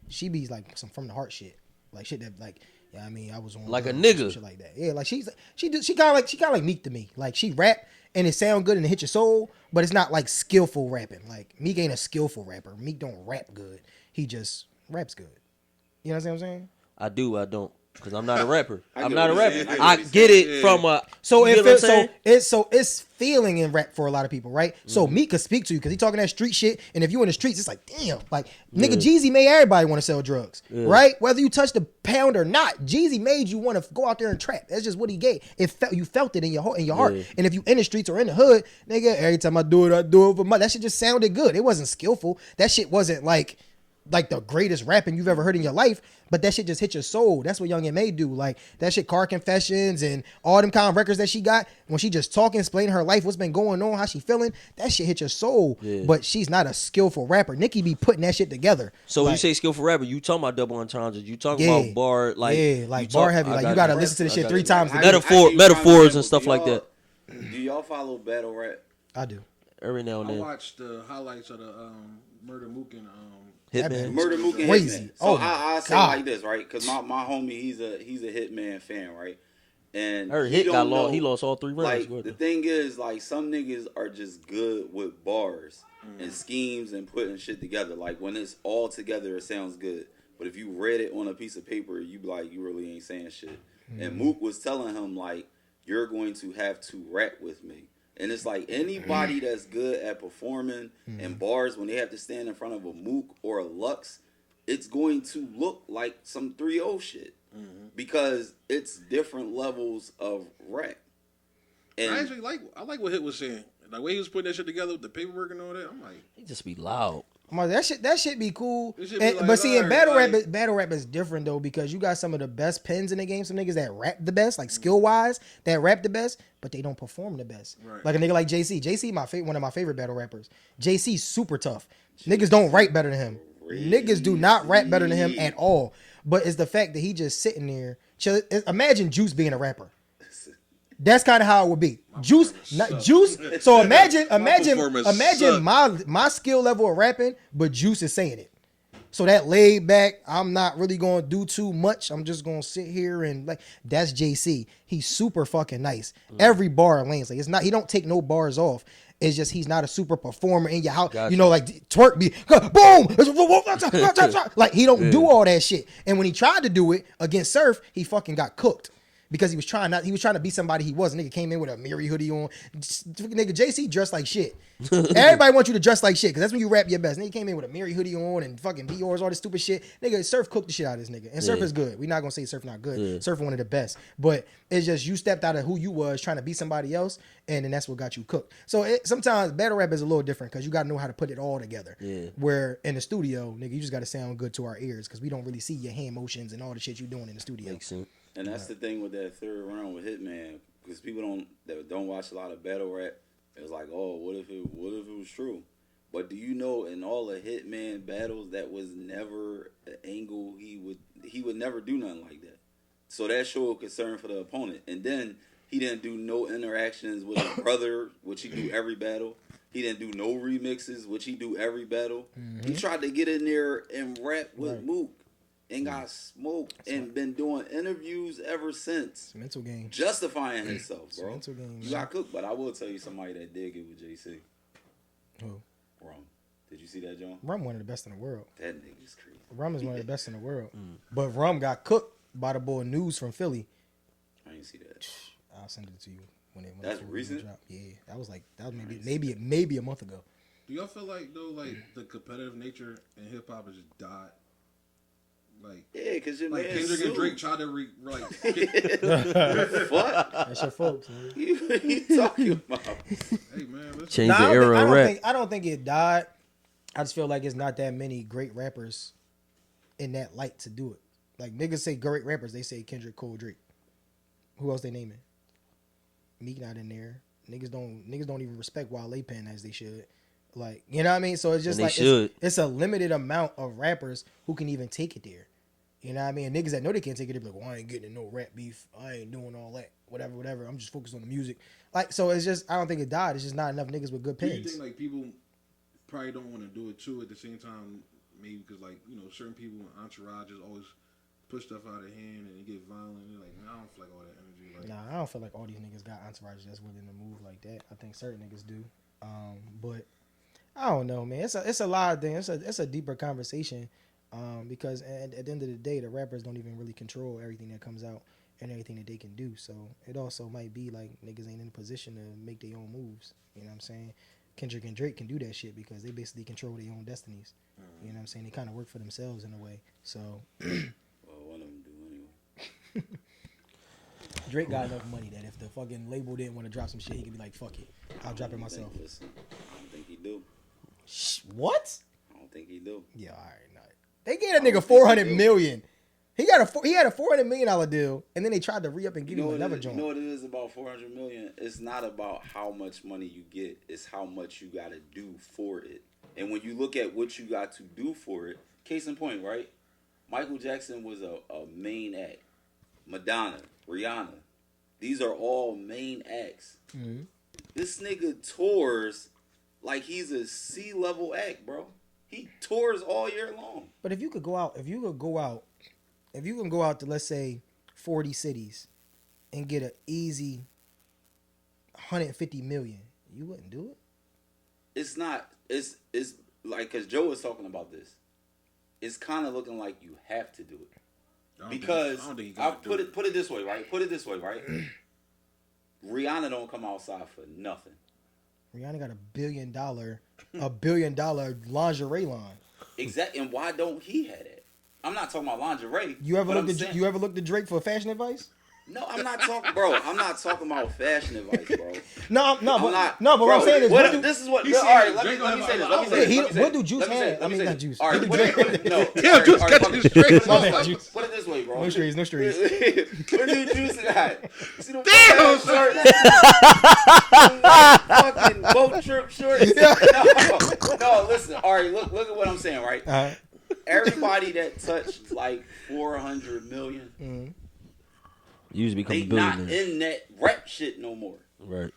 She be like some from the heart shit, like shit that like yeah. I mean I was on Like a some nigga. shit like that. Yeah, like she kind of like Meek to me. Like she rap and it sound good and it hit your soul, but it's not like skillful rapping. Like Meek ain't a skillful rapper. Meek don't rap good. He just raps good. You know what I'm saying? I do. I don't. Because I'm not a rapper. I I'm get not a what you're rapper. saying. I get it from a. So you it get what I'm feels, saying? it's feeling in rap for a lot of people, right? So Meek could speak to you because he talking that street shit, and if you in the streets, it's like damn, like nigga Jeezy made everybody want to sell drugs, right? Whether you touch the pound or not, Jeezy made you want to go out there and trap. That's just what he gave. You felt it in your heart, Yeah. and if you in the streets or in the hood, nigga, every time I do it for money. That shit just sounded good. It wasn't skillful. That shit wasn't like like the greatest rapping you've ever heard in your life, but that shit just hit your soul. That's what Young M.A. do. Like that shit, Car Confessions and all them kind of records that she got, when she just talking, explaining her life, what's been going on, how she feeling, that shit hit your soul. Yeah. But she's not a skillful rapper. Nicki be putting that shit together. So when like, you say skillful rapper, you talking about double entendres, you talking Yeah. about bar, like yeah, like you bar talk- heavy. I Like you got gotta listen to the I shit got 3 you. times. I- together. I- Metaphors I- and stuff like that. Do y'all follow battle rap? I do. Every now and I then. watched the highlights of the Murder Mook and Hitman. Murder Mook and Crazy. Hitman. So Oh I say God. like this, right? Because my homie, he's a Hitman fan, right? And I heard he Hit got don't lost. know- He lost all 3 rounds. Like Go ahead. the thing is, like some niggas are just good with bars and schemes and putting shit together. Like when it's all together, it sounds good. But if you read it on a piece of paper, you be like, you really ain't saying shit. And Mook was telling him like, you're going to have to rap with me. And it's like anybody that's good at performing in bars, when they have to stand in front of a Mook or a Lux, it's going to look like some 3-0 shit. Because it's different levels of rap. And I actually like what Hit was saying. Like the way he was putting that shit together with the paperwork and all that. I'm like, He just be loud. I'm like, that shit be cool. It should be And- like, but see, in alright, battle rap is different though, because you got some of the best pens in the game. Some niggas that rap the best, like skill wise, that rap the best, but they don't perform the best. Right. Like a nigga like JC. JC, one of my favorite battle rappers. JC's super tough. Niggas don't write better than him. Niggas do not rap better than him at all. But it's the fact that he just sitting there. Imagine Juice being a rapper. That's kind of how it would be. Juice. So imagine performance my skill level of rapping, but Juice is saying it. So that laid back, I'm not really going to do too much. I'm just going to sit here and like, that's JC. He's super fucking nice. Every bar lands. Like it's not, he don't take no bars off. It's just he's not a super performer in your house. Gotcha. You know, like twerk be boom. Like he don't do all that shit. And when he tried to do it against Surf, he fucking got cooked. Because he was trying to be somebody he wasn't. Nigga came in with a Miri hoodie on. Nigga, JC dressed like shit. Everybody wants you to dress like shit, because that's when you rap your best. Nigga came in with a Miri hoodie on and fucking Dior's, all this stupid shit. Nigga, Surf cooked the shit out of this nigga. And Surf is good. We're not gonna say Surf not good. Yeah. Surf one of the best. But it's just you stepped out of who you was trying to be somebody else, and then that's what got you cooked. So sometimes battle rap is a little different, because you gotta know how to put it all together. Yeah. Where in the studio, nigga, you just gotta sound good to our ears, because we don't really see your hand motions and all the shit you doing in the studio. Makes sense. And that's the thing with that third round with Hitman, because people don't watch a lot of battle rap. It's like, oh, what if it was true? But do you know, in all the Hitman battles, that was never an angle he would never do nothing like that. So that showed concern for the opponent. And then he didn't do no interactions with his brother, which he do every battle. He didn't do no remixes, which he do every battle. He tried to get in there and rap with Mook. And got smoked and been doing interviews ever since. It's a mental game. Justifying himself, bro. Mental game, You got cooked, but I will tell you somebody that did get with JC. Who? Rum. Did you see that, John? Rum one of the best in the world. That nigga's crazy. Rum is one of the best in the world. But Rum got cooked by the boy News from Philly. I didn't see that. I'll send it to you when it That's recent? drop. Yeah, that was maybe a month ago. do y'all feel like though, like the competitive nature in hip hop has just died? Like, Yeah, because your like man Kendrick sued. and Drake tried to like. What? That's your folks. Man. you talking about? Hey man, listen. Change the era of rap. I don't think it died. I just feel like it's not that many great rappers in that light to do it. Like niggas say great rappers, they say Kendrick, Cole, Drake. Who else they naming? Meek not in there. Niggas don't even respect Wale Pen as they should. Like, you know what I mean? So it's just And like they should. it's a limited amount of rappers who can even take it there. You know what I mean? And niggas that know they can't take it, they be like, well, I ain't getting in no rap beef. I ain't doing all that. Whatever. I'm just focused on the music. Like, so it's just, I don't think it died. It's just not enough niggas with good Do you pens. think like people probably don't want to do it too at the same time? Maybe because like certain people in entourages always push stuff out of hand and they get violent. And they're like, man, I don't feel like all that energy. Like, Nah, I don't feel like all these niggas got entourages that's willing to move like that. I think certain niggas do. But I don't know, man. It's a lot of things. It's a deeper conversation. Because at the end of the day, the rappers don't even really control everything that comes out and everything that they can do. So it also might be like niggas ain't in a position to make their own moves. You know what I'm saying? Kendrick and Drake can do that shit because they basically control their own destinies. You know what I'm saying? They kind of work for themselves in a way. So Well, one of them do anyway. Drake got enough money that if the fucking label didn't want to drop some shit, he could be like, fuck it. I'll drop it myself. Listen, I don't think he do. What? I don't think he do. Yeah, all right, They gave that nigga $400 million. He had a $400 million deal, and then they tried to re-up and give him another joint. You know what it is about $400 million? It's not about how much money you get. It's how much you got to do for it. And when you look at what you got to do for it, case in point, right? Michael Jackson was a main act. Madonna, Rihanna, these are all main acts. Mm-hmm. This nigga tours like he's a C-level act, bro. He tours all year long. But if you can go out to, let's say, 40 cities and get an easy $150 million, you wouldn't do it? It's not. It's like, because Joe was talking about this. It's kind of looking like you have to do it. Because I'll put it this way, right? Rihanna don't come outside for nothing. Rihanna got $1 billion lingerie line. Exactly, and why don't he have that? I'm not talking about lingerie. You ever looked at Drake for fashion advice? No, I'm not talking, bro. I'm not talking about fashion advice, bro. But what I'm saying is, this is what. All right, let me say this. What do Juice have? I mean, not Juice. All right, Damn, Juice catching it straight. Put it this way, bro. No streets. What do Juice got? See them Damn, fucking boat trip shorts. No, listen. All right, look at what I'm saying, right? Uh-huh. Everybody that touched like 400 million. Mm-hmm. Usually become they a billionaire. not in that rap shit no more. Right.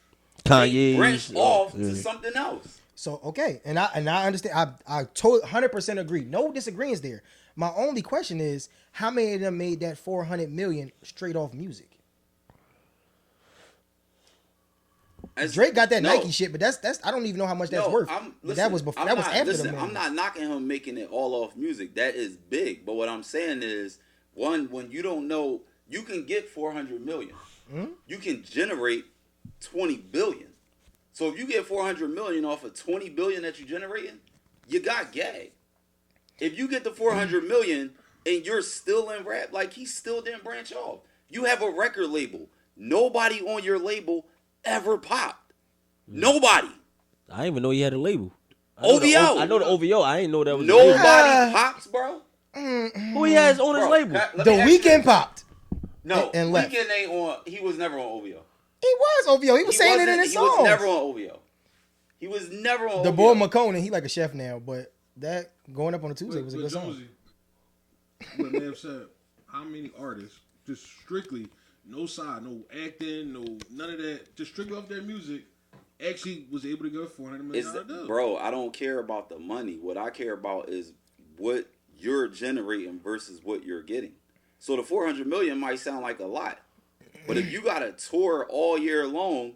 Kanye branched off to something else. So okay, and I understand. I totally 100% agree. No disagreements there. My only question is, how many of them made that $400 million straight off music? Drake got that Nike shit, but that's I don't even know how much that's worth. That was before. That was after the man. I'm not knocking him making it all off music. That is big. But what I'm saying is, when you don't know. You can get 400 million. Mm-hmm. You can generate 20 billion. So if you get 400 million off of 20 billion that you're generating, you got gag. If you get the 400 million and you're still in rap, like he still didn't branch off. You have a record label. Nobody on your label ever popped. Nobody. I didn't even know he had a label. OVO. I know the OVO. I didn't know that was nobody pops, bro. Who he has on his label? The Weeknd popped. No, and left. Weeknd ain't on. He was never on OVO. He was OVO. He was saying it in his songs. He was never on OVO. He was never on the OVO. boy McConan, he like a chef now, but that going up on a Tuesday was a good song. What Mav said, how many artists, just strictly, no side, no acting, no none of that, just strictly off their music, actually was able to get a $400 million deal? Bro, I don't care about the money. What I care about is what you're generating versus what you're getting. So the 400 million might sound like a lot, but if you got a tour all year long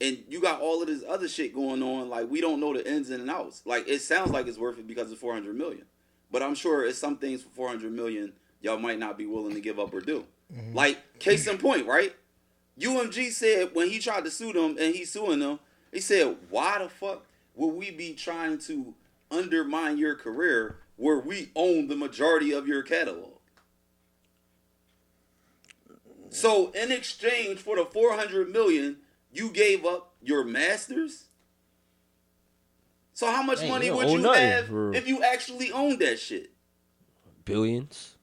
and you got all of this other shit going on, like we don't know the ins and outs. Like it sounds like it's worth it because it's 400 million, but I'm sure it's some things for 400 million y'all might not be willing to give up or do. Mm-hmm. Like case in point, right? UMG said when he tried to sue them and he's suing them, he said, "Why the fuck would we be trying to undermine your career where we own the majority of your catalog?" So in exchange for the 400 million, you gave up your masters. So how much money would you have if you actually owned that shit? Billions.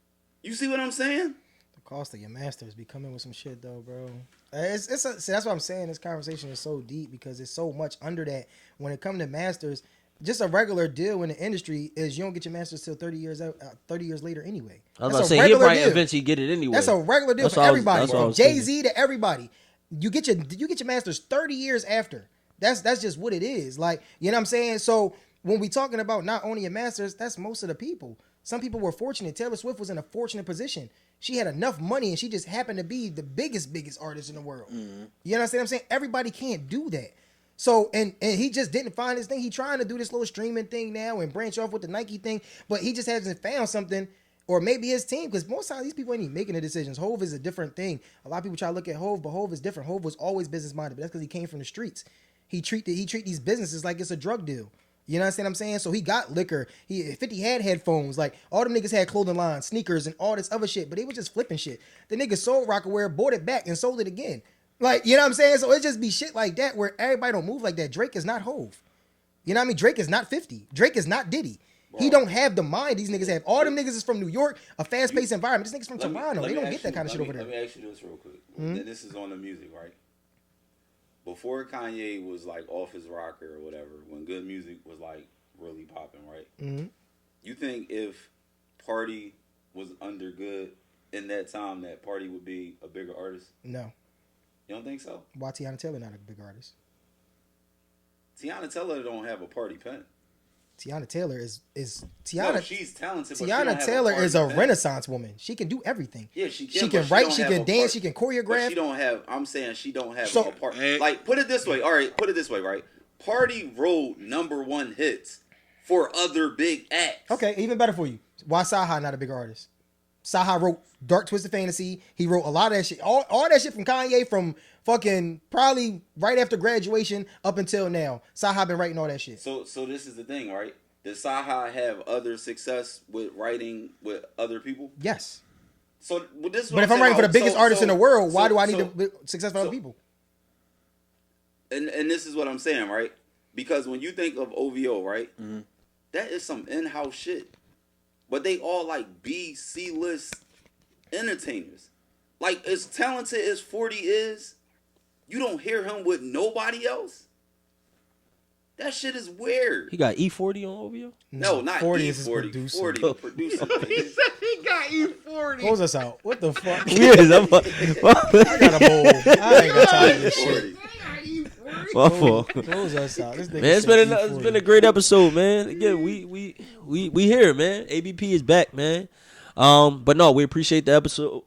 You see what I'm saying? The cost of your masters be coming with some shit though, bro. See, that's what I'm saying. This conversation is so deep because it's so much under that. When it comes to masters, just a regular deal in the industry is you don't get your masters till 30 years later anyway. I was about to say he'll probably eventually get it anyway. That's a regular deal for everybody, from Jay-Z to everybody. You get your masters 30 years after. That's just what it is. Like, you know what I'm saying? So when we talking about not owning your masters, that's most of the people. Some people were fortunate. Taylor Swift was in a fortunate position. She had enough money and she just happened to be the biggest artist in the world. Mm-hmm. You understand what I'm saying? Everybody can't do that. So, and he just didn't find his thing. He trying to do this little streaming thing now and branch off with the Nike thing, but he just hasn't found something, or maybe his team, because most times these people ain't even making the decisions. Hove is a different thing. A lot of people try to look at Hove, but Hove is different. Hove was always business-minded, but that's because he came from the streets. He treat these businesses like it's a drug deal. You know what I'm saying? So he got liquor. 50 had headphones. Like, all them niggas had clothing lines, sneakers, and all this other shit, but they was just flipping shit. The nigga sold Rockaware, bought it back, and sold it again. Like, you know what I'm saying? So it just be shit like that where everybody don't move like that. Drake is not Hove. You know what I mean? Drake is not 50. Drake is not Diddy. He don't have the mind these niggas have. All them niggas is from New York, a fast-paced environment. This niggas from Toronto. They don't get that kind of shit over there. Let me ask you this real quick. This is on the music, right? Before Kanye was like off his rocker or whatever, when good music was like really popping, right? Mm-hmm. You think if Party was under good in that time, that Party would be a bigger artist? No. You don't think so? Why Tiana Taylor not a big artist? Tiana Taylor don't have a party pen. Tiana Taylor is No, she's talented. But Tiana Taylor is a Renaissance woman. She can do everything. Yeah, she can. She can write. She can dance. She can choreograph. But she don't have. I'm saying she don't have So- a party. Like, put it this way. All right, put it this way. Right, Party wrote #1 hits for other big acts. Okay, even better for you. Why Saha not a big artist? Saha wrote Dark Twisted Fantasy. He wrote a lot of that shit. All that shit from Kanye from fucking probably right after graduation up until now. Saha been writing all that shit. So this is the thing, right? Does Saha have other success with writing with other people? Yes. So well, this is what But if I'm writing for the biggest artist in the world, why do I need to success for other people? And this is what I'm saying, right? Because when you think of OVO, right, Mm-hmm. that is some in-house shit. But they all like B, C-list entertainers. Like, as talented as 40 is, you don't hear him with nobody else? That shit is weird. He got E40 on OVO? No, not 40 E40. is his producer. 40, the producer. He said he got E40. Close us out. What the fuck? Yes, I got a bowl. I ain't got time for this shit. 40. My fault. Close us out. This nigga Man, it's said been a great episode, man. Again, we here, man. ABP is back, man. But no, we appreciate the episode.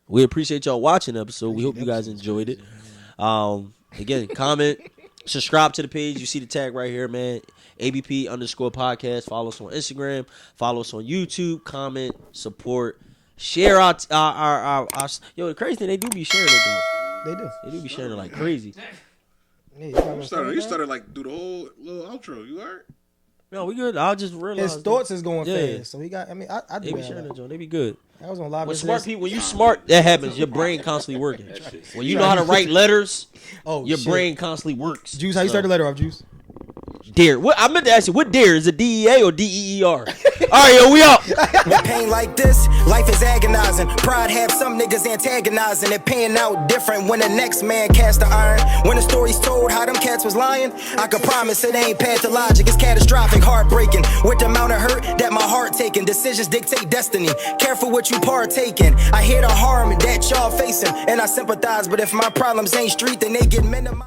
We appreciate y'all watching the episode. We hope you guys enjoyed it. Again, comment, subscribe to the page. You see the tag right here, man. ABP_podcast. Follow us on Instagram. Follow us on YouTube. Comment, support, share our yo. The crazy thing, they do be sharing it though. They do. They do be sharing it like crazy. Yeah, you got no You phone, started like do the whole little outro. You alright? No, we good. I'll just realize His thoughts is going Yeah. fast, so he got. I mean, I They do be that. sharing it, Joe. They be good. I was on live. When yesterday. smart people, when you smart, that happens. Your brain constantly working. When you know how to write letters, Oh, your shit. brain constantly works. Juice, how you start the letter off, Juice? Dare. What I meant to ask you, what dare? Is it DEA or DEER? All right, yo, we out. With pain like this, life is agonizing. Pride have some niggas antagonizing. It paying out different when the next man cast the iron. When the story's told how them cats was lying, I can promise it ain't pathologic. It's catastrophic, heartbreaking. With the amount of hurt that my heart taking. Decisions dictate destiny. Careful what you partake in. I hear the harm that y'all facing, and I sympathize. But if my problems ain't street, then they get minimized.